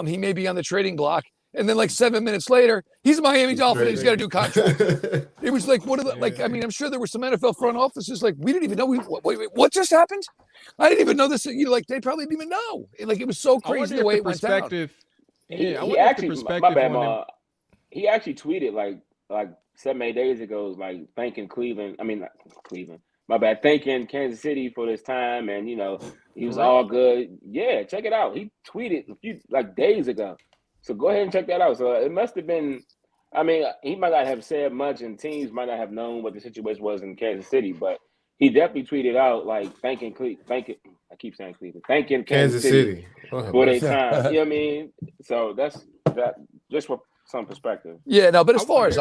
He may be on the trading block. And then like 7 minutes later, he's a Miami Dolphin. He's got to do contract. It was like, what are the, like, I mean, I'm sure there were some NFL front offices like, we didn't even know. Wait, what just happened? I didn't even know this. You know, like they probably didn't even know. Like it was so crazy the way it went down. Yeah, he actually, my bad, he actually tweeted like 7-8 days ago, like thanking Cleveland. I mean, not Cleveland. My bad. Thanking Kansas City for this time, and you know he was all good. Yeah, check it out. He tweeted a few days ago. So go ahead and check that out. So it must have been. I mean, he might not have said much, and teams might not have known what the situation was in Kansas City, but he definitely tweeted out like thanking Cleveland. I keep saying Cleveland. Thanking Kansas City for their time. You know what I mean? So that's that. Just for some perspective. Yeah, no, but as far as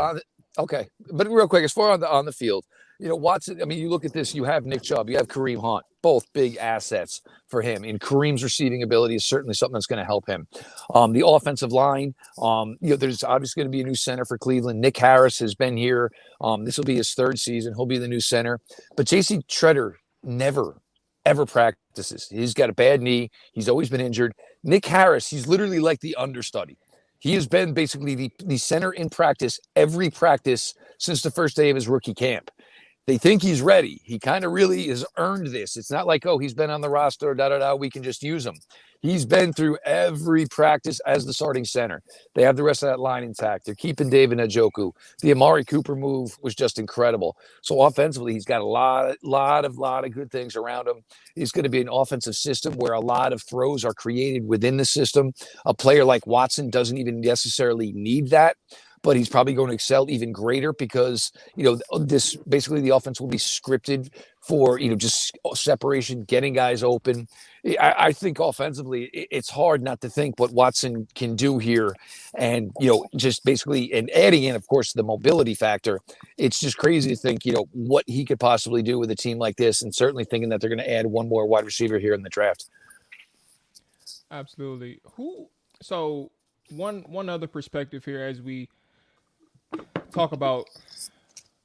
okay, but real quick, as far on the field, you know, Watson. I mean, you look at this. You have Nick Chubb. You have Kareem Hunt. Both big assets for him. And Kareem's receiving ability is certainly something that's going to help him. The offensive line. You know, there's obviously going to be a new center for Cleveland. Nick Harris has been here. This will be his 3rd season. He'll be the new center. But J.C. Treader never, ever practices. He's got a bad knee. He's always been injured. Nick Harris, he's literally like the understudy. He has been basically the center in practice every practice since the first day of his rookie camp. They think he's ready. He kind of really has earned this. It's not like, oh, he's been on the roster, we can just use him. He's been through every practice as the starting center. They have the rest of that line intact. They're keeping David Njoku. The Amari Cooper move was just incredible. So offensively, he's got a lot of good things around him. He's going to be an offensive system where a lot of throws are created within the system. A player like Watson doesn't even necessarily need that, but he's probably going to excel even greater because, you know, this basically the offense will be scripted for, you know, just separation, getting guys open. I think offensively, it's hard not to think what Watson can do here. And, you know, just basically, and adding in, of course, the mobility factor, it's just crazy to think, you know, what he could possibly do with a team like this. And certainly thinking that they're going to add one more wide receiver here in the draft. Absolutely. So one other perspective here as we talk about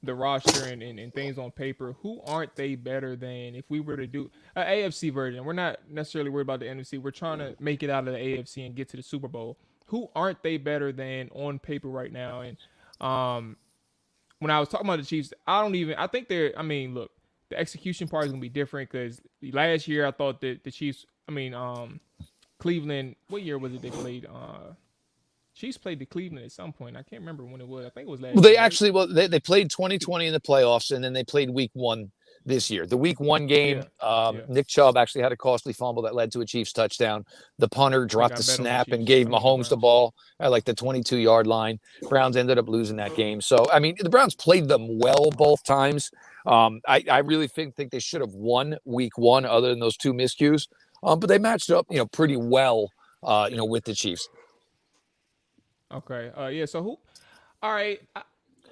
the roster and things on paper, who aren't they better than if we were to do an AFC version? We're not necessarily worried about the NFC. We're trying to make it out of the AFC and get to the Super Bowl. Who aren't they better than on paper right now? And when I was talking about the Chiefs, I think look, the execution part is going to be different because last year I thought that the Chiefs, Cleveland, what year was it they played? Chiefs played the Cleveland at some point. I can't remember when it was. I think it was last year. They played 2020 in the playoffs, and then they played week 1 this year. The week 1 game, Nick Chubb actually had a costly fumble that led to a Chiefs touchdown. The punter dropped the snap and gave Mahomes the ball at like the 22-yard line. Browns ended up losing that game. So, I mean, the Browns played them well both times. I really think they should have won week 1 other than those 2 miscues. But they matched up, you know, pretty well, with the Chiefs. Okay. So who? All right.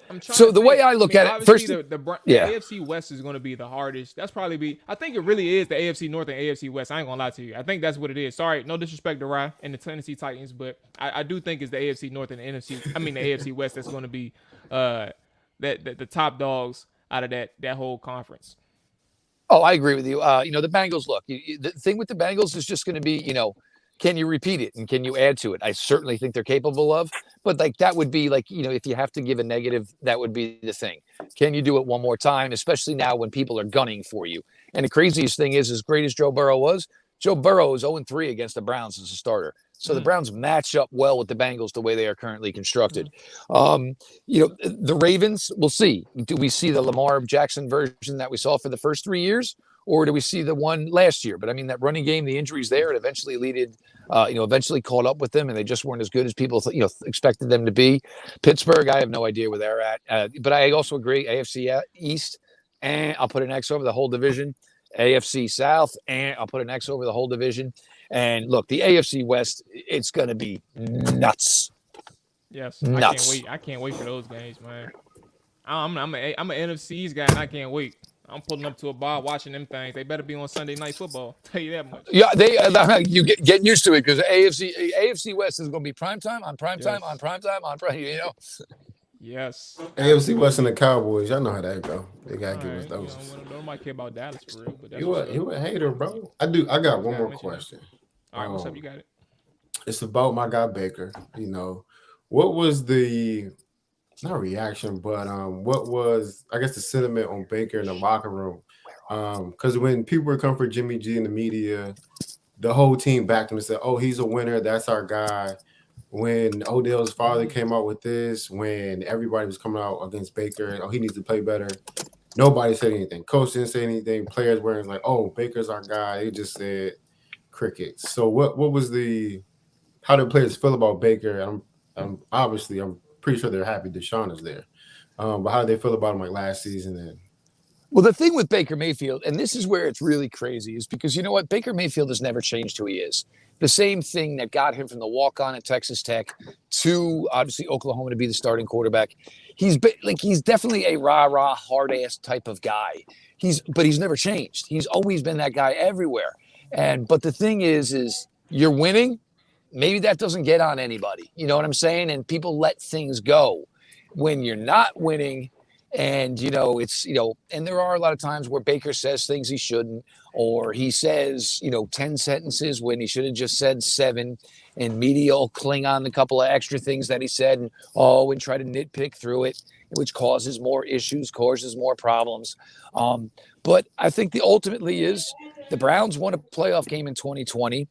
I'm trying. So the way I look at it, first, the AFC West is going to be the hardest. That's probably I think it really is the AFC North and AFC West. I ain't gonna lie to you. I think that's what it is. Sorry, no disrespect to Rye and the Tennessee Titans, but I do think it's the AFC North and the AFC West that's going to be the top dogs out of that whole conference. Oh, I agree with you. The Bengals. Look, the thing with the Bengals is just going to be, can you repeat it and can you add to it? I certainly think they're capable of, but like that would be like, if you have to give a negative, that would be the thing. Can you do it one more time, especially now when people are gunning for you? And the craziest thing is, as great as Joe Burrow was, Joe Burrow is 0-3 against the Browns as a starter. So the Browns match up well with the Bengals the way they are currently constructed. The Ravens, we'll see. Do we see the Lamar Jackson version that we saw for the first 3 years? Or do we see the one last year? But I mean, that running game, the injuries there, it eventually eventually caught up with them, and they just weren't as good as people, expected them to be. Pittsburgh, I have no idea where they're at. But I also agree, AFC East, and I'll put an X over the whole division. AFC South, and I'll put an X over the whole division. And look, the AFC West, it's going to be nuts. Yes, nuts. I can't wait for those games, man. I'm an NFC's guy, and I can't wait. I'm pulling up to a bar watching them things. They better be on Sunday Night Football. Tell you that much. Yeah, you get used to it because AFC West is going to be primetime on primetime on primetime on prime. Yes. AFC West and the Cowboys. Y'all know how that go. They gotta give us those. Nobody care about Dallas for real. But you a hater, bro. I got one more question. All right, what's up? You got it. it's about my guy Baker. What was the not reaction, but what was I guess the sentiment on Baker in the locker room? Because when people were coming for Jimmy G in the media, the whole team backed him and said, "Oh, he's a winner. That's our guy." When Odell's father came out with this, when everybody was coming out against Baker, oh, he needs to play better. Nobody said anything. Coach didn't say anything. Players weren't like, "Oh, Baker's our guy." They just said crickets. So what was how do players feel about Baker? I'm pretty sure they're happy Deshaun is there. But how do they feel about him like last season? And well, the thing with Baker Mayfield, and this is where it's really crazy, is because you know what? Baker Mayfield has never changed who he is. The same thing that got him from the walk-on at Texas Tech to obviously Oklahoma to be the starting quarterback. He's definitely a rah-rah, hard-ass type of guy. But he's never changed. He's always been that guy everywhere. But the thing is you're winning. Maybe that doesn't get on anybody. You know what I'm saying? And people let things go. When you're not winning, and, and there are a lot of times where Baker says things he shouldn't, or he says, 10 sentences when he should have just said 7, and media will cling on a couple of extra things that he said and try to nitpick through it, which causes more issues, causes more problems. But I think ultimately is the Browns won a playoff game in 2020.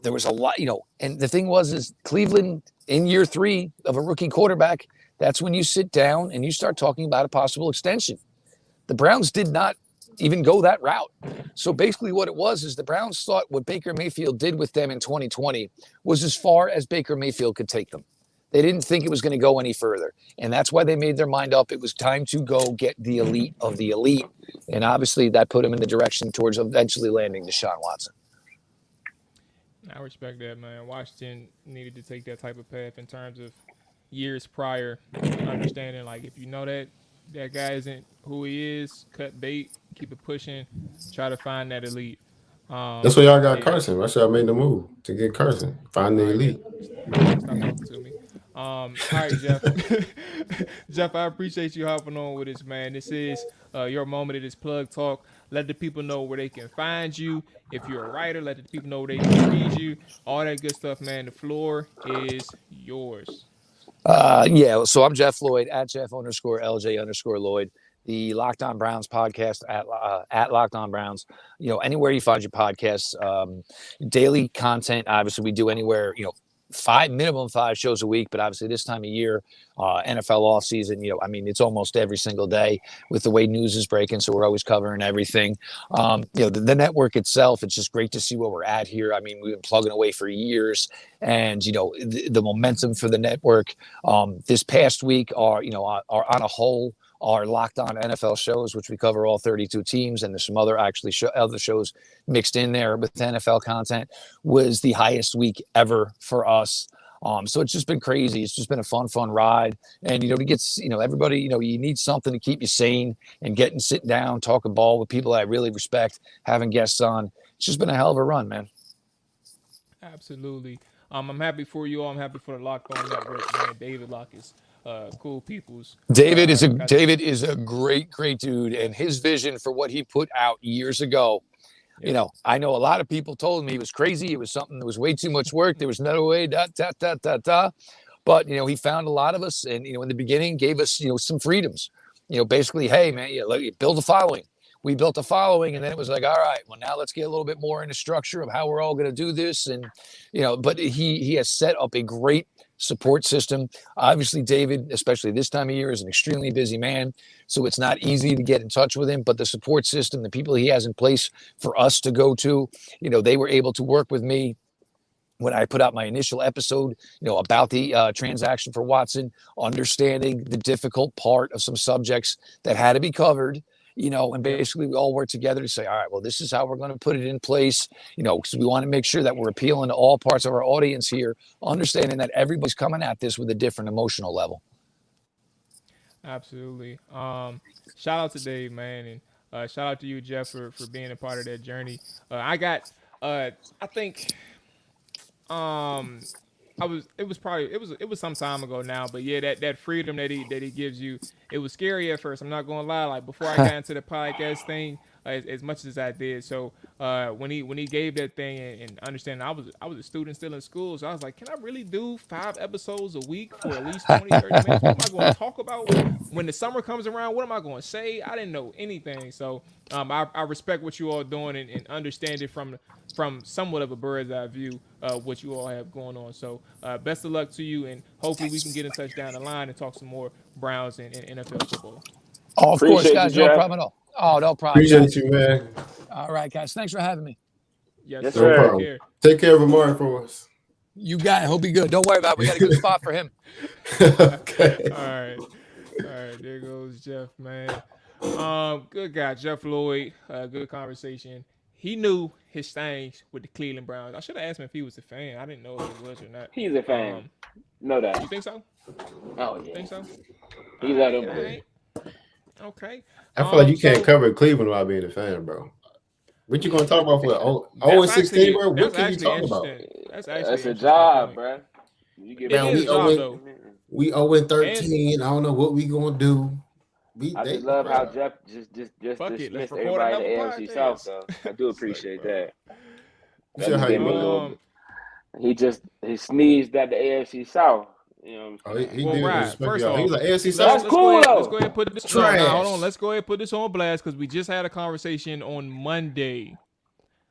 There was a lot, and the thing is Cleveland in year 3 of a rookie quarterback, that's when you sit down and you start talking about a possible extension. The Browns did not even go that route. So basically what it was is the Browns thought what Baker Mayfield did with them in 2020 was as far as Baker Mayfield could take them. They didn't think it was going to go any further. And that's why they made their mind up. It was time to go get the elite of the elite. And obviously that put them in the direction towards eventually landing Deshaun Watson. I respect that, man. Washington needed to take that type of path in terms of years prior, understanding like if you know that guy isn't who he is, cut bait, keep it pushing, try to find that elite. That's why y'all got Carson. That's why I made the move to get Carson. Find the elite. Stop talking to me. All right, Jeff. Jeff, I appreciate you hopping on with us, man. This is your moment. It is Plug Talk. Let the people know where they can find you. If you're a writer, let the people know where they can read you. All that good stuff, man. The floor is yours. So I'm Jeff Lloyd at Jeff_LJ_Lloyd. The Locked On Browns podcast at Locked On Browns. Anywhere you find your podcasts, daily content. Obviously, we do anywhere. Minimum 5 shows a week, but obviously this time of year, NFL off season, it's almost every single day with the way news is breaking. So we're always covering everything. The network itself, it's just great to see where we're at here. I mean, we've been plugging away for years, and the momentum for the network this past week are on a whole. Our Locked On NFL shows, which we cover all 32 teams, and there's some other other shows mixed in there with NFL content, was the highest week ever for us. So it's just been crazy. It's just been a fun ride. And, it gets, everybody, you need something to keep you sane and sitting down, talking ball with people I really respect, having guests on. It's just been a hell of a run, man. Absolutely. I'm happy for you all. I'm happy for the Locked On Network, man. David Locke is cool peoples. David is a great dude, and his vision for what he put out years ago. Yeah. I know a lot of people told me it was crazy. It was something that was way too much work. There was no way. But he found a lot of us, and in the beginning gave us some freedoms. Basically, hey man, build a following. We built a following, and then it was like, all right, well, now let's get a little bit more into structure of how we're all going to do this. And, but he has set up a great support system. Obviously, David, especially this time of year, is an extremely busy man. So it's not easy to get in touch with him, but the support system, the people he has in place for us to go to, they were able to work with me when I put out my initial episode, about the transaction for Watson, understanding the difficult part of some subjects that had to be covered. And basically we all work together to say, all right, well, this is how we're going to put it in place, because we want to make sure that we're appealing to all parts of our audience here, understanding that everybody's coming at this with a different emotional level. Absolutely. Shout out to Dave, man. And shout out to you, Jeff, for being a part of that journey. I think, it was some time ago now, but yeah, that freedom that he gives you it was scary at first. I'm not gonna lie. Like before I got into the podcast thing, as much as I did. So when he gave that thing and understanding, I was a student still in school, so I was like, can I really do 5 episodes a week for at least 20, 30 minutes? What am I going to talk about when the summer comes around? What am I going to say? I didn't know anything. So I respect what you all doing and understand it from somewhat of a bird's eye view of what you all have going on. So best of luck to you, and hopefully we can get in touch down the line and talk some more Browns and NFL football. Oh, of course, Appreciate guys. you, No Jeff. problem at all. Oh, no problem. Appreciate guys. you, man. All right, guys. Thanks for having me. Yes, Yes, sir. No sir. problem. Take care. Take care of Amari for us. You got it. Hope he good. Don't worry about it. We got a good spot for him. Okay. All right. There goes Jeff, man. Good guy, Jeff Lloyd. Good conversation. He knew his things with the Cleveland Browns. I should have asked him if he was a fan. I didn't know if he was or not. He's a fan. Know that. You think so? Oh, You yeah. think so? He's out of All boy. right. Okay. I feel like you can't so- cover Cleveland without being a fan, bro. What you gonna talk about for 0-16, bro? What can you talk about? That's That's actually a job, bro. You get Man, It is a job, though. We 0-13. I don't know what we gonna do. I just love how Jeff just Fuck it, let's dismissed record everybody in the another AFC podcast. South, though. I do appreciate that. You sure how you That he sneezed at the AFC South. You know what I'm Oh, saying? he Well, did right. disrespect First y'all. He was off, like AFC That's South. let's cool, go ahead, though. let's go ahead and put this Trash. hold on. Let's go ahead and put this on blast because we just had a conversation on Monday.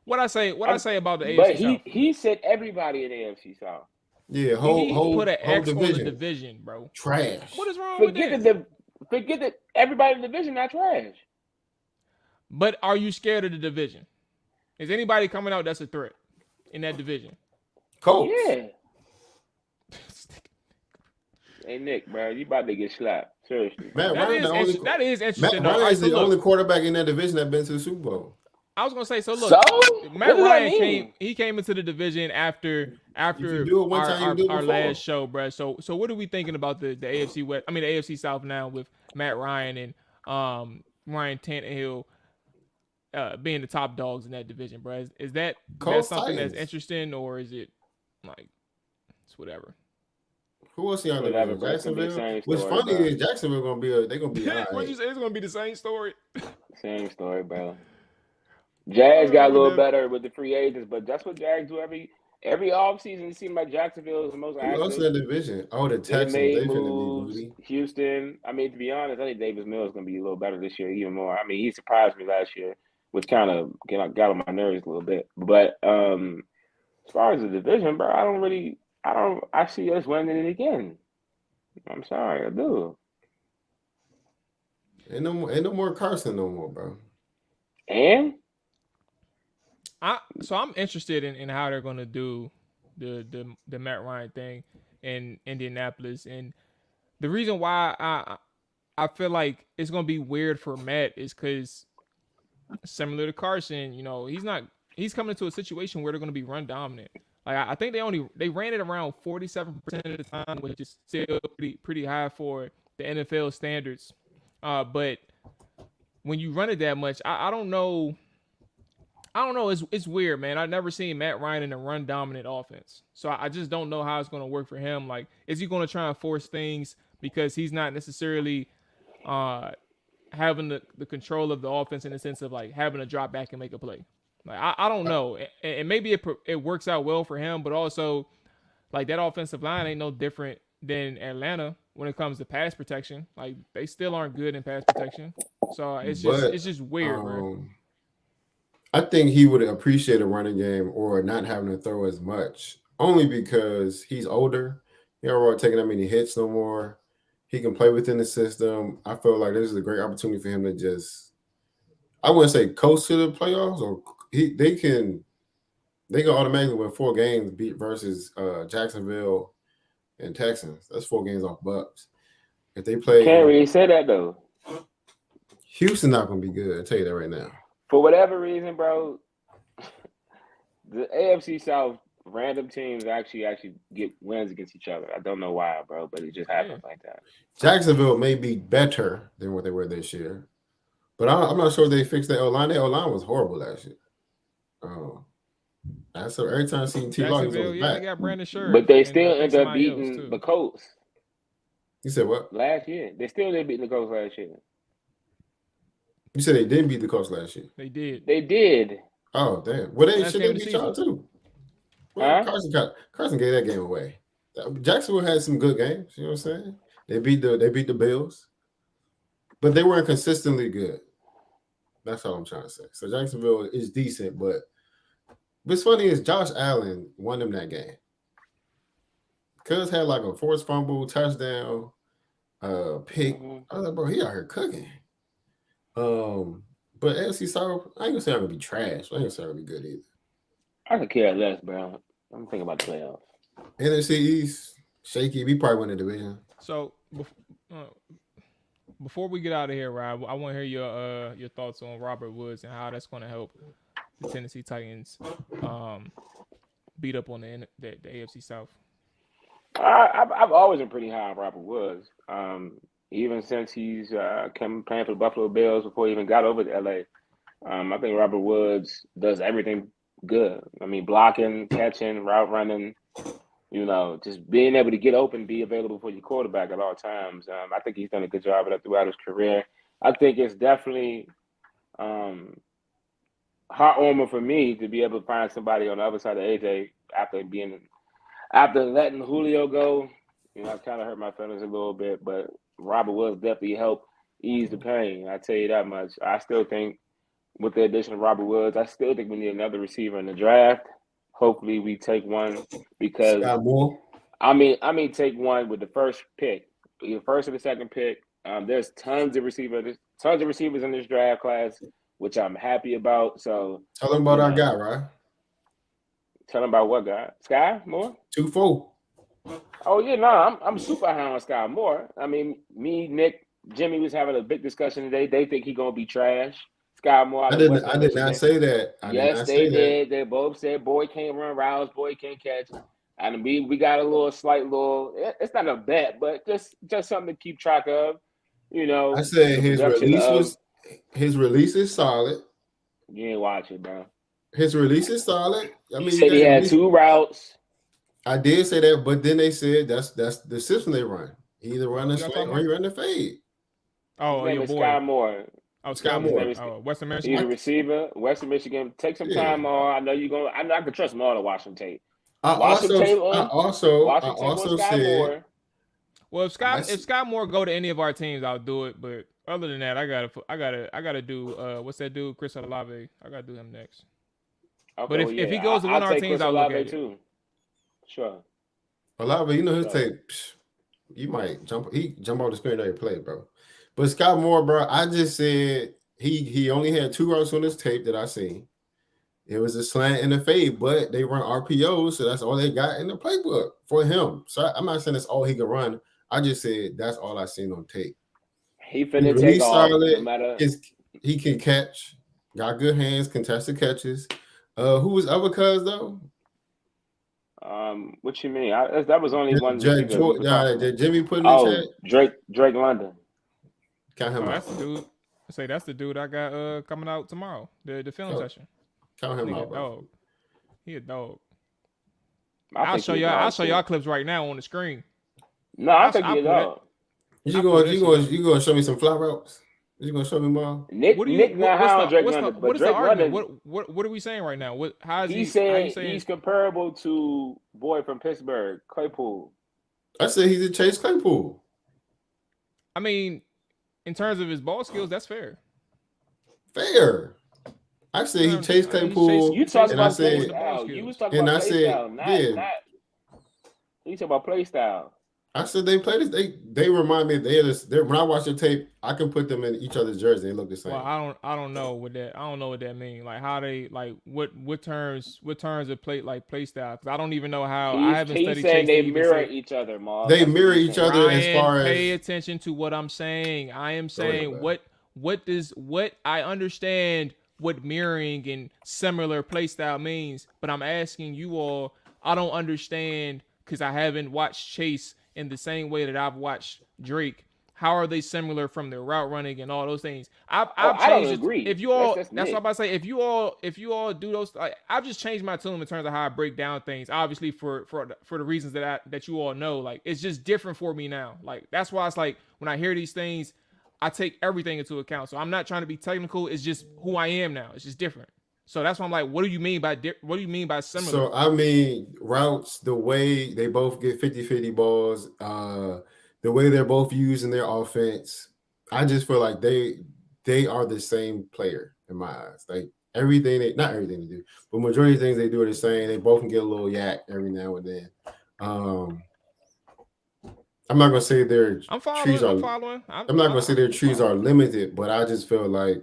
What I say about the AFC But South? he said everybody in the AFC South. Yeah, He whole put an X on the division. division, bro. Trash. What is wrong with Forget that? that everybody in the division not trash. But are you scared of the division? Is anybody coming out that's a threat in that division? Colts. Yeah. Hey Nick, bro, you about to get slapped. Seriously. Matt That Ryan, is Matt interesting. though. All Ryan right, is so the look, only quarterback in that division that been to the Super Bowl. I was gonna say, so look, So? Matt What does that Ryan mean? came into the division after you do it one time, you do it our before. last show, bro. So what are we thinking about the AFC West? I mean the AFC South now with Matt Ryan and Ryan Tannehill being the top dogs in that division, bro. Is that Colts, something Titans. that's interesting, or is it like it's whatever? Who else on the Whatever, division? bro. It's gonna be the Jacksonville. same What's story, funny bro. is Jacksonville gonna be they're gonna be all What'd you right. say? It's gonna be the same story. Same story, bro. Jags got a little Whatever. better with the free agents, but that's what Jags do every offseason. It seems like Jacksonville is the most Who else in active. that division? Oh, the They Texans. made They finna be moves. booty. Houston. I mean, to be honest, I think Davis Mills is going to be a little better this year, even more. I mean, he surprised me last year, which kind of got on my nerves a little bit. But as far as the division, bro, I see us winning it again. I'm sorry, I do. Ain't no more Carson no more, bro. And So I'm interested in how they're gonna do the Matt Ryan thing in Indianapolis, and the reason why I feel like it's gonna be weird for Matt is because similar to Carson, you know, he's coming into a situation where they're gonna be run dominant. Like I think they ran it around 47% of the time, which is still pretty high for the NFL standards. But when you run it that much, I don't know. It's weird, man. I've never seen Matt Ryan in a run dominant offense, so I just don't know how it's going to work for him. Like, is he going to try and force things because he's not necessarily having the control of the offense in the sense of like having to drop back and make a play? Like, I don't know, and maybe it works out well for him, but also like that offensive line ain't no different than Atlanta when it comes to pass protection. Like they still aren't good in pass protection, so it's just weird, bro. I think he would appreciate a running game or not having to throw as much, only because he's older. He don't really taking that many hits no more. He can play within the system. I feel like this is a great opportunity for him to just, I wouldn't say coast to the playoffs, or they can automatically win 4 games versus Jacksonville and Texans. That's 4 games off Bucks. If they play, can't really say that though. Houston not gonna be good. I'll tell you that right now. For whatever reason, bro, the AFC South random teams actually get wins against each other. I don't know why, bro, but it just happens like that. Jacksonville may be better than what they were this year, but I'm not sure they fixed their O-line. Their O-line was horrible last year. So every time I see T. Law, he's Jacksonville, always yeah, back. they got Brandon Scherf, But they and still I think end up somebody else, beating too. the Colts. You said what? Last year. They still didn't beat the Colts last year. You said they didn't beat the Colts last year. They did. They did. Oh, damn. Well, they Last should game they of the beat y'all season. too. Well, Huh? Carson gave that game away. Jacksonville had some good games. You know what I'm saying? They beat the Bills, but they weren't consistently good. That's all I'm trying to say. So Jacksonville is decent, but what's funny is Josh Allen won them that game. Cuz had like a forced fumble, touchdown, pick. I was like, bro, he out here cooking. But AFC South, I ain't gonna say I'm gonna be trash. I ain't gonna say I'm gonna be good either. I could care less, bro. I'm thinking about the playoffs. NFC East, shaky. We probably win the division. So before we get out of here, Rob, I want to hear your thoughts on Robert Woods and how that's going to help the Tennessee Titans beat up on the AFC South. I've always been pretty high on Robert Woods. Even since he's come playing for the Buffalo Bills before he even got over to LA. I think Robert Woods does everything good. I mean, blocking, catching, route running, just being able to get open, be available for your quarterback at all times. I think he's done a good job of that throughout his career. I think it's definitely heartwarming for me to be able to find somebody on the other side of AJ after letting Julio go. I kind of hurt my feelings a little bit, but Robert Woods definitely helped ease the pain. I tell you that much. I still think with the addition of Robert Woods, I still think we need another receiver in the draft. Hopefully we take one because I mean take one with the first pick, either first or the second pick. There's tons of receivers in this draft class, which I'm happy about. So tell them about our guy, right? Tell them about what guy? Sky Moore? 2-4. Oh yeah, no, I'm super high on Sky Moore. I mean, me, Nick, Jimmy was having a big discussion today. They think he's gonna be trash. Sky Moore. I did not say that. Yes, they did. They both said boy can't run routes, boy can't catch. And we got a slight little. It's not a bet, but just something to keep track of. I said his release is solid. You ain't watch it, bro. His release is solid. I mean, you said he had 2 routes. I did say that, but then they said that's the system they run. He either run a slant or he run the fade. Oh, your boy. Sky Moore. Oh, Sky Moore. Western Michigan. He's a receiver. Western Michigan. Take some time on. I know you're going. I can trust them all to watch him tape. I also said. Well, if Sky Moore go to any of our teams, I'll do it. But other than that, I gotta do what's that dude? Chris Olave. I gotta do him next. Okay, but if he goes to one of our teams, I'll look at it too. Sure. Olave, his tape. You might jump. He jump off the screen every play, bro. But Scott Moore, bro, I just said he only had 2 routes on his tape that I seen. It was a slant and a fade, but they run RPOs, so that's all they got in the playbook for him. So I'm not saying that's all he can run. I just said that's all I seen on tape. He finna take off. Solid, no matter. He can catch, got good hands, contested catches. Who was other cuz though? What you mean? That was only one. Did Jimmy put in the chat? Drake London. Count him out. That's the dude. I say that's the dude I got coming out tomorrow. The film session. Count him out, bro. Dog. He a dog. I'll show y'all clips right now on the screen. No, I think he a dog. You gonna show me some fly routes? You gonna show me more? Nick not high on Drake London, but Drake London. What are we saying right now? He's saying he's comparable to boy from Pittsburgh, Claypool. I said he's a Chase Claypool. I mean, in terms of his ball skills, that's fair. Fair. I said he chased Claypool. You talking about play style. You was talking about play style. You talking about play style. I said they play this. They remind me when I watch the tape, I can put them in each other's jersey. They look the same. Well, I don't know what that means. Like how they what terms of play style? Because I don't even know how. I haven't studied. He's saying they mirror each other, Marv. They mirror each other as far as. Pay attention to what I'm saying. I am saying what I understand what mirroring and similar play style means, but I'm asking you all. I don't understand because I haven't watched Chase in the same way that I've watched Drake. how are they similar from their route running and all those things. I've I don't changed agree. If you all, that's what I'm about to say. If you all do those, I've just changed my tune in terms of how I break down things. Obviously for the reasons that you all know, like it's just different for me now. Like that's why it's like when I hear these things, I take everything into account. So I'm not trying to be technical. It's just who I am now. It's just different. So that's why I'm like, what do you mean by similar? So I mean, routes, the way they both get 50-50 balls, the way they're both using their offense, I just feel like they are the same player in my eyes. Like not everything they do, but majority of things they do are the same. They both can get a little yak every now and then. I'm not gonna say their trees are. I'm not gonna say their trees are limited, but I just feel like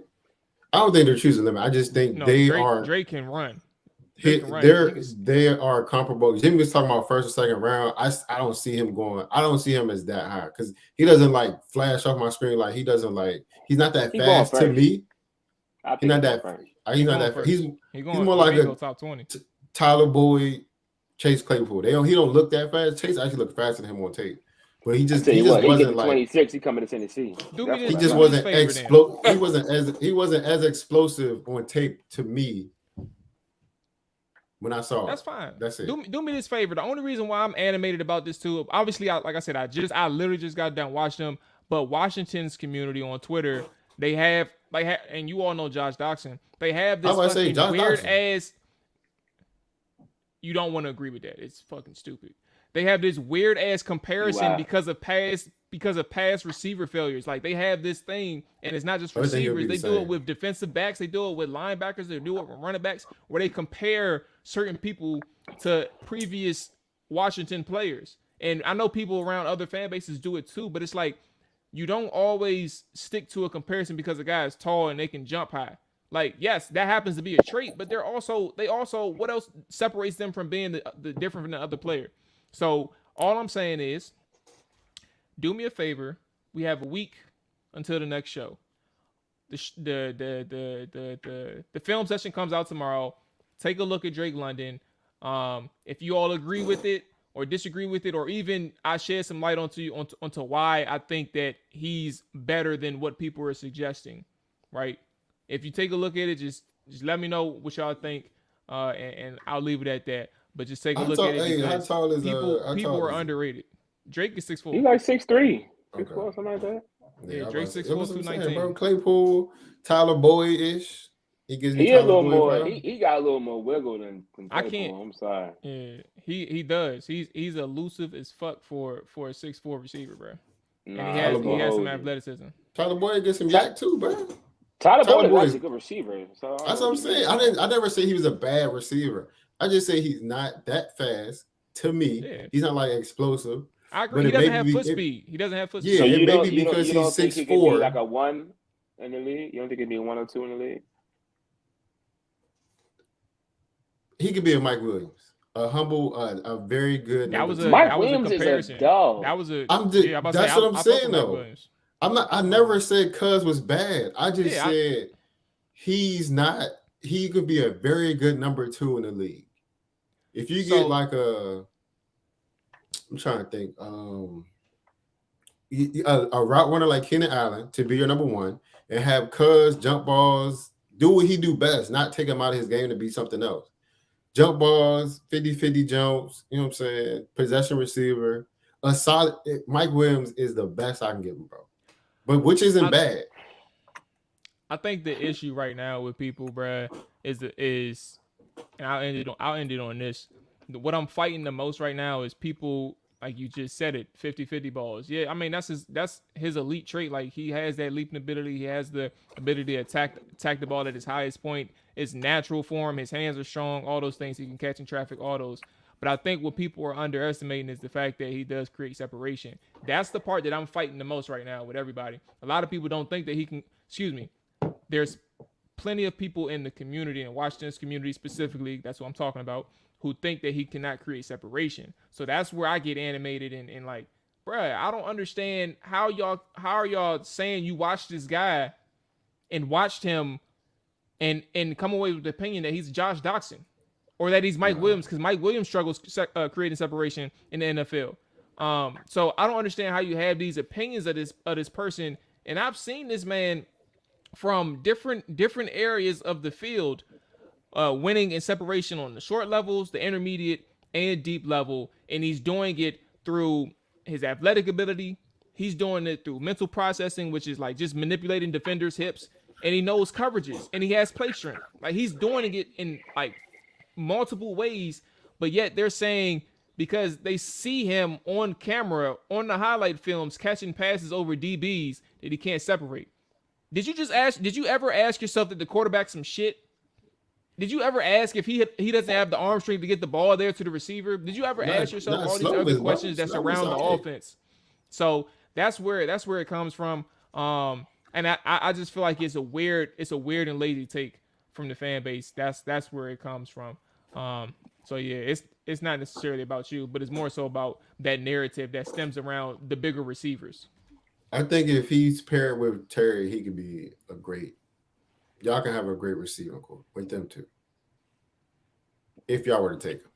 I don't think their trees are limited. I just think Drake can run. They are comparable. Jimmy was talking about first or second round. I don't see him going. I don't see him as that high because he doesn't like flash off my screen. Like he doesn't like. He's not that fast to me. He's not that. He's not that. He's more like a top 20. Tyler Boyd, Chase Claypool. He don't look that fast. Chase actually looked faster than him on tape. But he just wasn't like 26. He coming to Tennessee. He just wasn't He wasn't as explosive on tape to me. When I saw that's fine. That's it. Do me this favor. The only reason why I'm animated about this too, obviously, like I said, I literally just got done watching them. But Washington's community on Twitter, they have and you all know Josh Doxson. They have this weird ass. You don't want to agree with that. It's fucking stupid. They have this weird ass comparison because of past receiver failures. Like they have this thing, and it's not just receivers. They do it with defensive backs. They do it with linebackers. They do it with running backs, where they compare certain people to previous Washington players. And I know people around other fan bases do it too, but it's like you don't always stick to a comparison because a guy is tall and they can jump high. Like, yes, that happens to be a trait, but they also what else separates them from being the different from the other player? So all I'm saying is, do me a favor. We have a week until the next show. The film session comes out tomorrow. Take a look at Drake London. If you all agree with it or disagree with it, or even I shed some light onto why I think that he's better than what people are suggesting, right? If you take a look at it, just let me know what y'all think, and I'll leave it at that. But just take a look at it. How tall is people are underrated. Drake is 6'4". He's like 6'3", 6'4", something like that. Yeah, Drake 6'4", 219. Bro, Claypool, Tyler Boyd ish. He a little more. He got a little more wiggle than Claypool. I can't. I'm sorry. Yeah, he does. He's elusive as fuck for a 6'4" receiver, bro. And he has some athleticism. Tyler Boyd gets some jack too, bro. Tyler Boyd is a good receiver. So that's what I'm saying. I never say he was a bad receiver. I just say he's not that fast to me. Yeah. He's not like explosive. I agree. He doesn't have foot speed. He doesn't have foot speed. Yeah, so it may be because he's 6'4". Like a 1 in the league. You don't think it'd be a 1 or 2 in the league? He could be a Mike Williams, a very good. Mike Williams is a dog. That's what I'm saying though. I never said Cuz was bad. I just said he's not. He could be a very good number 2 in the league. If you get like I'm trying to think, a route runner like Keenan Allen to be your number 1 and have Cuz jump balls, do what he do best, not take him out of his game to be something else. Jump balls, 50-50 jumps, you know what I'm saying? Possession receiver. A solid Mike Williams is the best I can give him, bro. But which isn't bad. I think the issue right now with people, bruh, is and I'll end it on this. What I'm fighting the most right now is people, like you just said it, 50-50 balls. Yeah, I mean that's his elite trait. Like he has that leaping ability. He has the ability to attack the ball at his highest point. It's natural for him. His hands are strong. All those things he can catch in traffic. All those. But I think what people are underestimating is the fact that he does create separation. That's the part that I'm fighting the most right now with everybody. A lot of people don't think that he can. Excuse me. There's plenty of people in the community, in Washington's community specifically, that's what I'm talking about, who think that he cannot create separation. So that's where I get animated and like, bruh, I don't understand how are y'all saying you watched this guy and watched him and come away with the opinion that he's Josh Doxson or that he's Mike Williams, because Mike Williams struggles creating separation in the NFL. So I don't understand how you have these opinions of this person. And I've seen this man from different areas of the field, winning in separation on the short levels, the intermediate, and deep level, and he's doing it through his athletic ability. He's doing it through mental processing, which is like just manipulating defenders' hips, and he knows coverages, and he has play strength. Like he's doing it in like multiple ways, but yet they're saying because they see him on camera on the highlight films catching passes over DBs that he can't separate. Did you ever ask yourself that the quarterback some shit? Did you ever ask if he doesn't have the arm strength to get the ball there to the receiver? Did you ever ask yourself all these other questions that surround the offense? So that's where it comes from. And I just feel like it's a weird and lazy take from the fan base. That's where it comes from. So yeah, it's not necessarily about you, but it's more so about that narrative that stems around the bigger receivers. I think if he's paired with Terry, he could be a great. Y'all can have a great receiving core with them too. If y'all were to take him,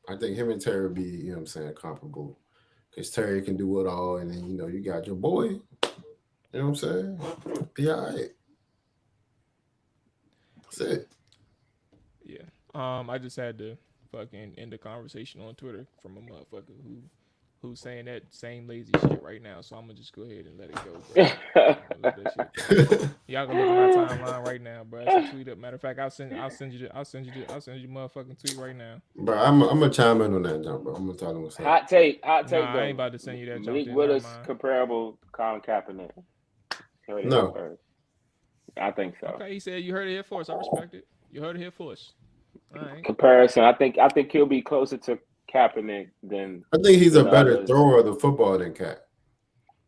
I think him and Terry would be, you know what I'm saying, comparable. Because Terry can do it all, and then you got your boy. You know what I'm saying? Be all right. That's it. Yeah. I just had to fucking end the conversation on Twitter from a motherfucker who's saying that same lazy shit right now. So I'm gonna just go ahead and let it go, bro. Y'all gonna look at my timeline right now, bro. It's a tweet up. Matter of fact, I'll send you motherfucking tweet right now. Bro, I'm gonna chime in on that jump, bro. I'm gonna tell him what's up. Hot take. Nah, I ain't about to send you that jump. Malik Willis comparable to Colin Kaepernick. No. I think so. Okay, he said you heard it here first. I respect it. You heard it here first. All right. Comparison. I think he'll be closer to Kaepernick than. I think he's a better thrower of the football than Cap.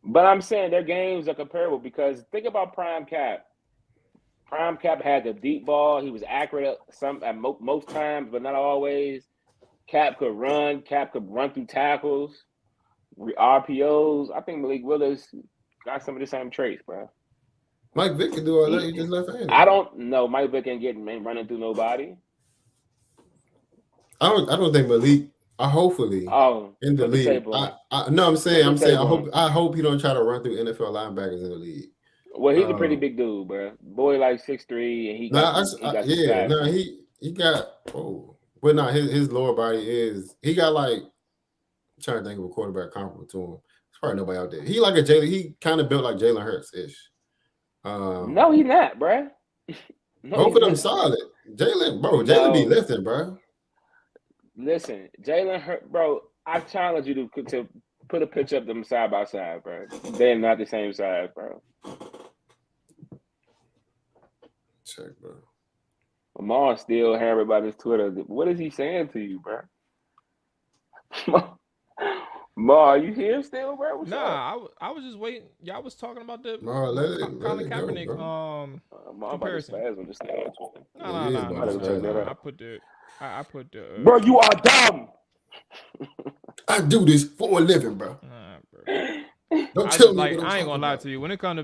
But I'm saying their games are comparable because think about Prime Cap. Prime Cap had the deep ball. He was accurate at most times, but not always. Cap could run. Cap could run through tackles, RPOs. I think Malik Willis got some of the same traits, bro. Mike Vick can do all that. He just left-handed. I don't know. Mike Vick ain't running through nobody. I don't think Malik. Hopefully, in the league. I'm saying I hope he don't try to run through NFL linebackers in the league. Well, he's a pretty big dude, bro. Boy, like 6'3", and he got. But no, his lower body is. He got like. I'm trying to think of a quarterback comparable to him. There's probably nobody out there. He like a Jalen. He kind of built like Jalen Hurts ish. No, he's not, bro. Both of them solid. Jalen be lifting, bro. Listen, Jalen Hurts, bro. I challenge you to put a picture of them side by side, bro. They're not the same size, bro. Check, bro. Lamar still hearing everybody's Twitter. What is he saying to you, bro? Ma, are you here still, bro? What's up? I was just waiting. Y'all was talking about the Colin Kaepernick comparison. No. I put the. Bro, you are dumb. I do this for a living, bro. Bro. Don't tell me. I ain't gonna lie to you. When it come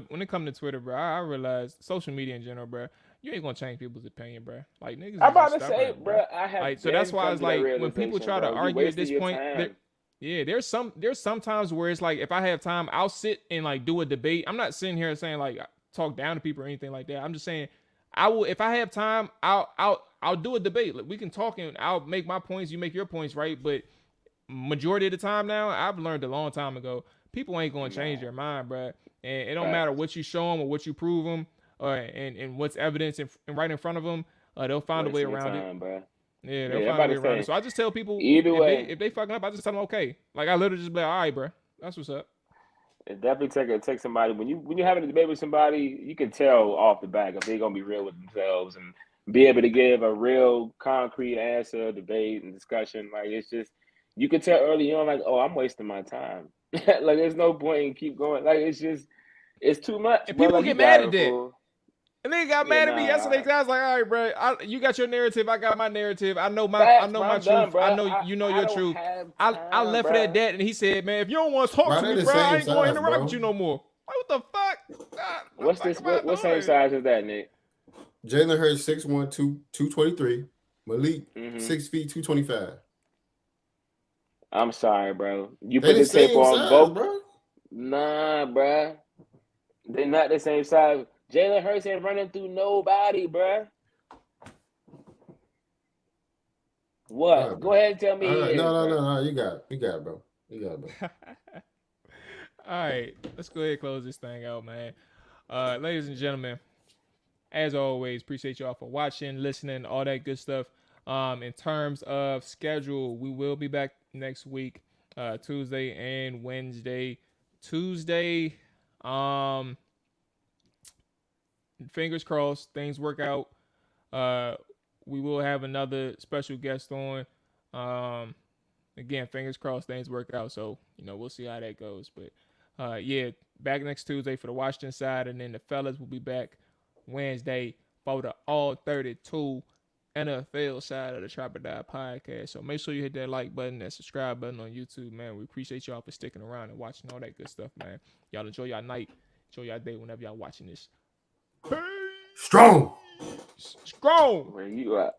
to Twitter, bro, I realize social media in general, bro. You ain't gonna change people's opinion, bro. Like niggas. I'm about to say, bro. I have. Like, so that's why it's like when people try to argue at this point. There's some times where it's like if I have time, I'll sit and like do a debate. I'm not sitting here saying like talk down to people or anything like that. I'm just saying I will if I have time, I'll do a debate. Like, we can talk and I'll make my points, you make your points, right? But majority of the time now, I've learned a long time ago, people ain't gonna change their mind, bro. And it don't matter what you show them or what you prove them, and what's evidence right in front of them. They'll find a way around it. Bro. Yeah, they'll find a way around it. So I just tell people if they fucking up, I just tell them okay. Like I literally just be like, all right, bro, that's what's up. It definitely take somebody when you're having a debate with somebody, you can tell off the back if they're gonna be real with themselves and be able to give a real concrete answer, debate and discussion. Like it's just you can tell early on, like, oh, I'm wasting my time. Like there's no point in keep going. Like it's too much. And people get mad at that. And they got mad at me yesterday because I was like, all right, bro, you got your narrative, I got my narrative. I know my truth. I know you know your truth. I left it at that, and he said, man, if you don't want to talk to me, bro, I ain't going to interact with you no more. Like, what the fuck? God, what same size is that, Nick? Jalen Hurts 6'1", 223. Malik 6 feet 225. I'm sorry, bro. You They put the the tape same on size, both. bro. Nah, bro. They're not the same size. Jalen Hurts ain't running through nobody, bro. What? Right, Go bro. ahead and tell me All he right, is, bro. no. You got it, bro. You got it, bro. All right, let's go ahead and close this thing out, man. Ladies and gentlemen, as always, appreciate y'all for watching, listening, all that good stuff. In terms of schedule, we will be back next week, Tuesday and Wednesday. Tuesday, fingers crossed, things work out. We will have another special guest on. Again, fingers crossed, things work out. So, we'll see how that goes. But yeah, back next Tuesday for the Washington side, and then the fellas will be back Wednesday for the All 32 NFL side of the Trap or Die podcast. So make sure you hit that like button, that subscribe button on YouTube, man. We appreciate y'all for sticking around and watching all that good stuff, man. Y'all enjoy y'all night, enjoy y'all day whenever y'all watching this. Strong. Strong. Where you at?